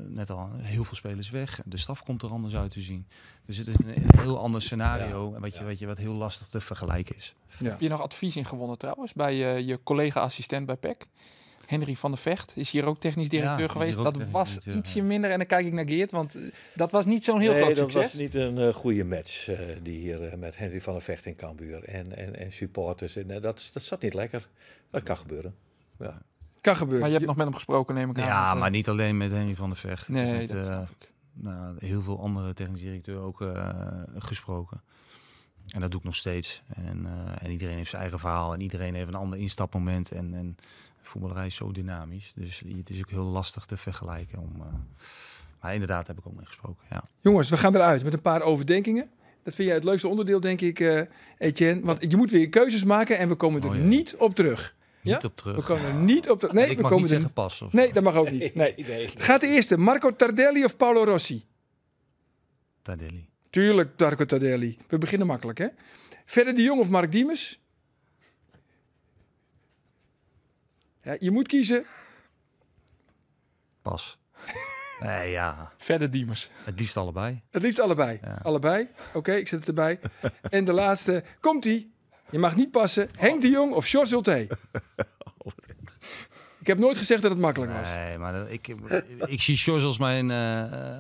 net al heel veel spelers weg. De staf komt er anders uit te zien. Dus het is een heel ander scenario wat heel lastig te vergelijken is. Ja. Heb je nog advies in gewonnen trouwens bij je collega-assistent bij PEC? Henry van der Vecht is hier ook technisch directeur geweest. Dat was ietsje minder. En dan kijk ik naar Geert, want dat was niet zo'n heel groot succes. Dat was niet een goede match die hier met Henry van der Vecht in Cambuur en supporters. En, dat zat niet lekker. Dat kan gebeuren. Ja. Kan gebeuren. Maar je hebt nog met hem gesproken, neem ik aan. Ja, maar niet alleen met Henry van der Vecht. Nee, met, heel veel andere technisch directeuren ook gesproken. En dat doe ik nog steeds. En iedereen heeft zijn eigen verhaal. En iedereen heeft een ander instapmoment. En voetballerij is zo dynamisch. Dus het is ook heel lastig te vergelijken. Maar inderdaad heb ik ook mee gesproken. Ja. Jongens, we gaan eruit met een paar overdenkingen. Dat vind jij het leukste onderdeel, denk ik, Etienne. Want je moet weer keuzes maken en we komen er niet op terug. Niet op terug. We komen er niet op terug. Nee, ik mag niet zeggen pas. Of nee, dat mag ook niet. Nee. Gaat de eerste, Marco Tardelli of Paolo Rossi? Tardelli. Tuurlijk, Marco Tardelli. We beginnen makkelijk, hè? Verder de Jong of Mark Diemers? Ja, je moet kiezen. Pas. Nee, ja. Verder Diemers. Het liefst allebei. Het liefst allebei. Ja. Allebei. Oké, ik zet het erbij. En de laatste. Komt-ie. Je mag niet passen. Henk de Jong of George Ulte? Ik heb nooit gezegd dat het makkelijk was. Nee, maar ik zie George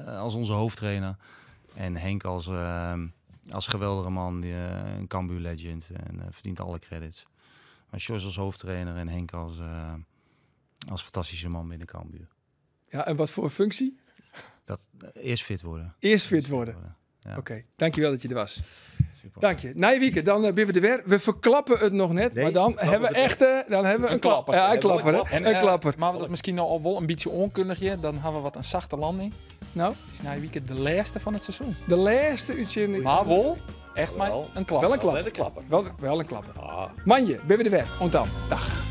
als onze hoofdtrainer. En Henk als geweldige man. Een Cambuur legend. En verdient alle credits. Maar George als hoofdtrainer en Henk als fantastische man binnen Cambuur. Ja, en wat voor functie? Eerst fit worden. Eerst fit worden. Ja. Oké, dankjewel dat je er was. Super. Dank je. Na je weekend, dan ben we er weer. We verklappen het nog net, maar dan hebben we echt een klapper. Ja, een klapper. Een klapper. Maar we dat misschien nog al wel een beetje onkundigje, dan hebben we wat een zachte landing. Nou? Het is na je weekend de laatste van het seizoen. De laatste uitzending. Maar wel, echt maar een klapper. Wel een klapper. Wel een klapper. Manje, ben we er weer. Ontam. Dag.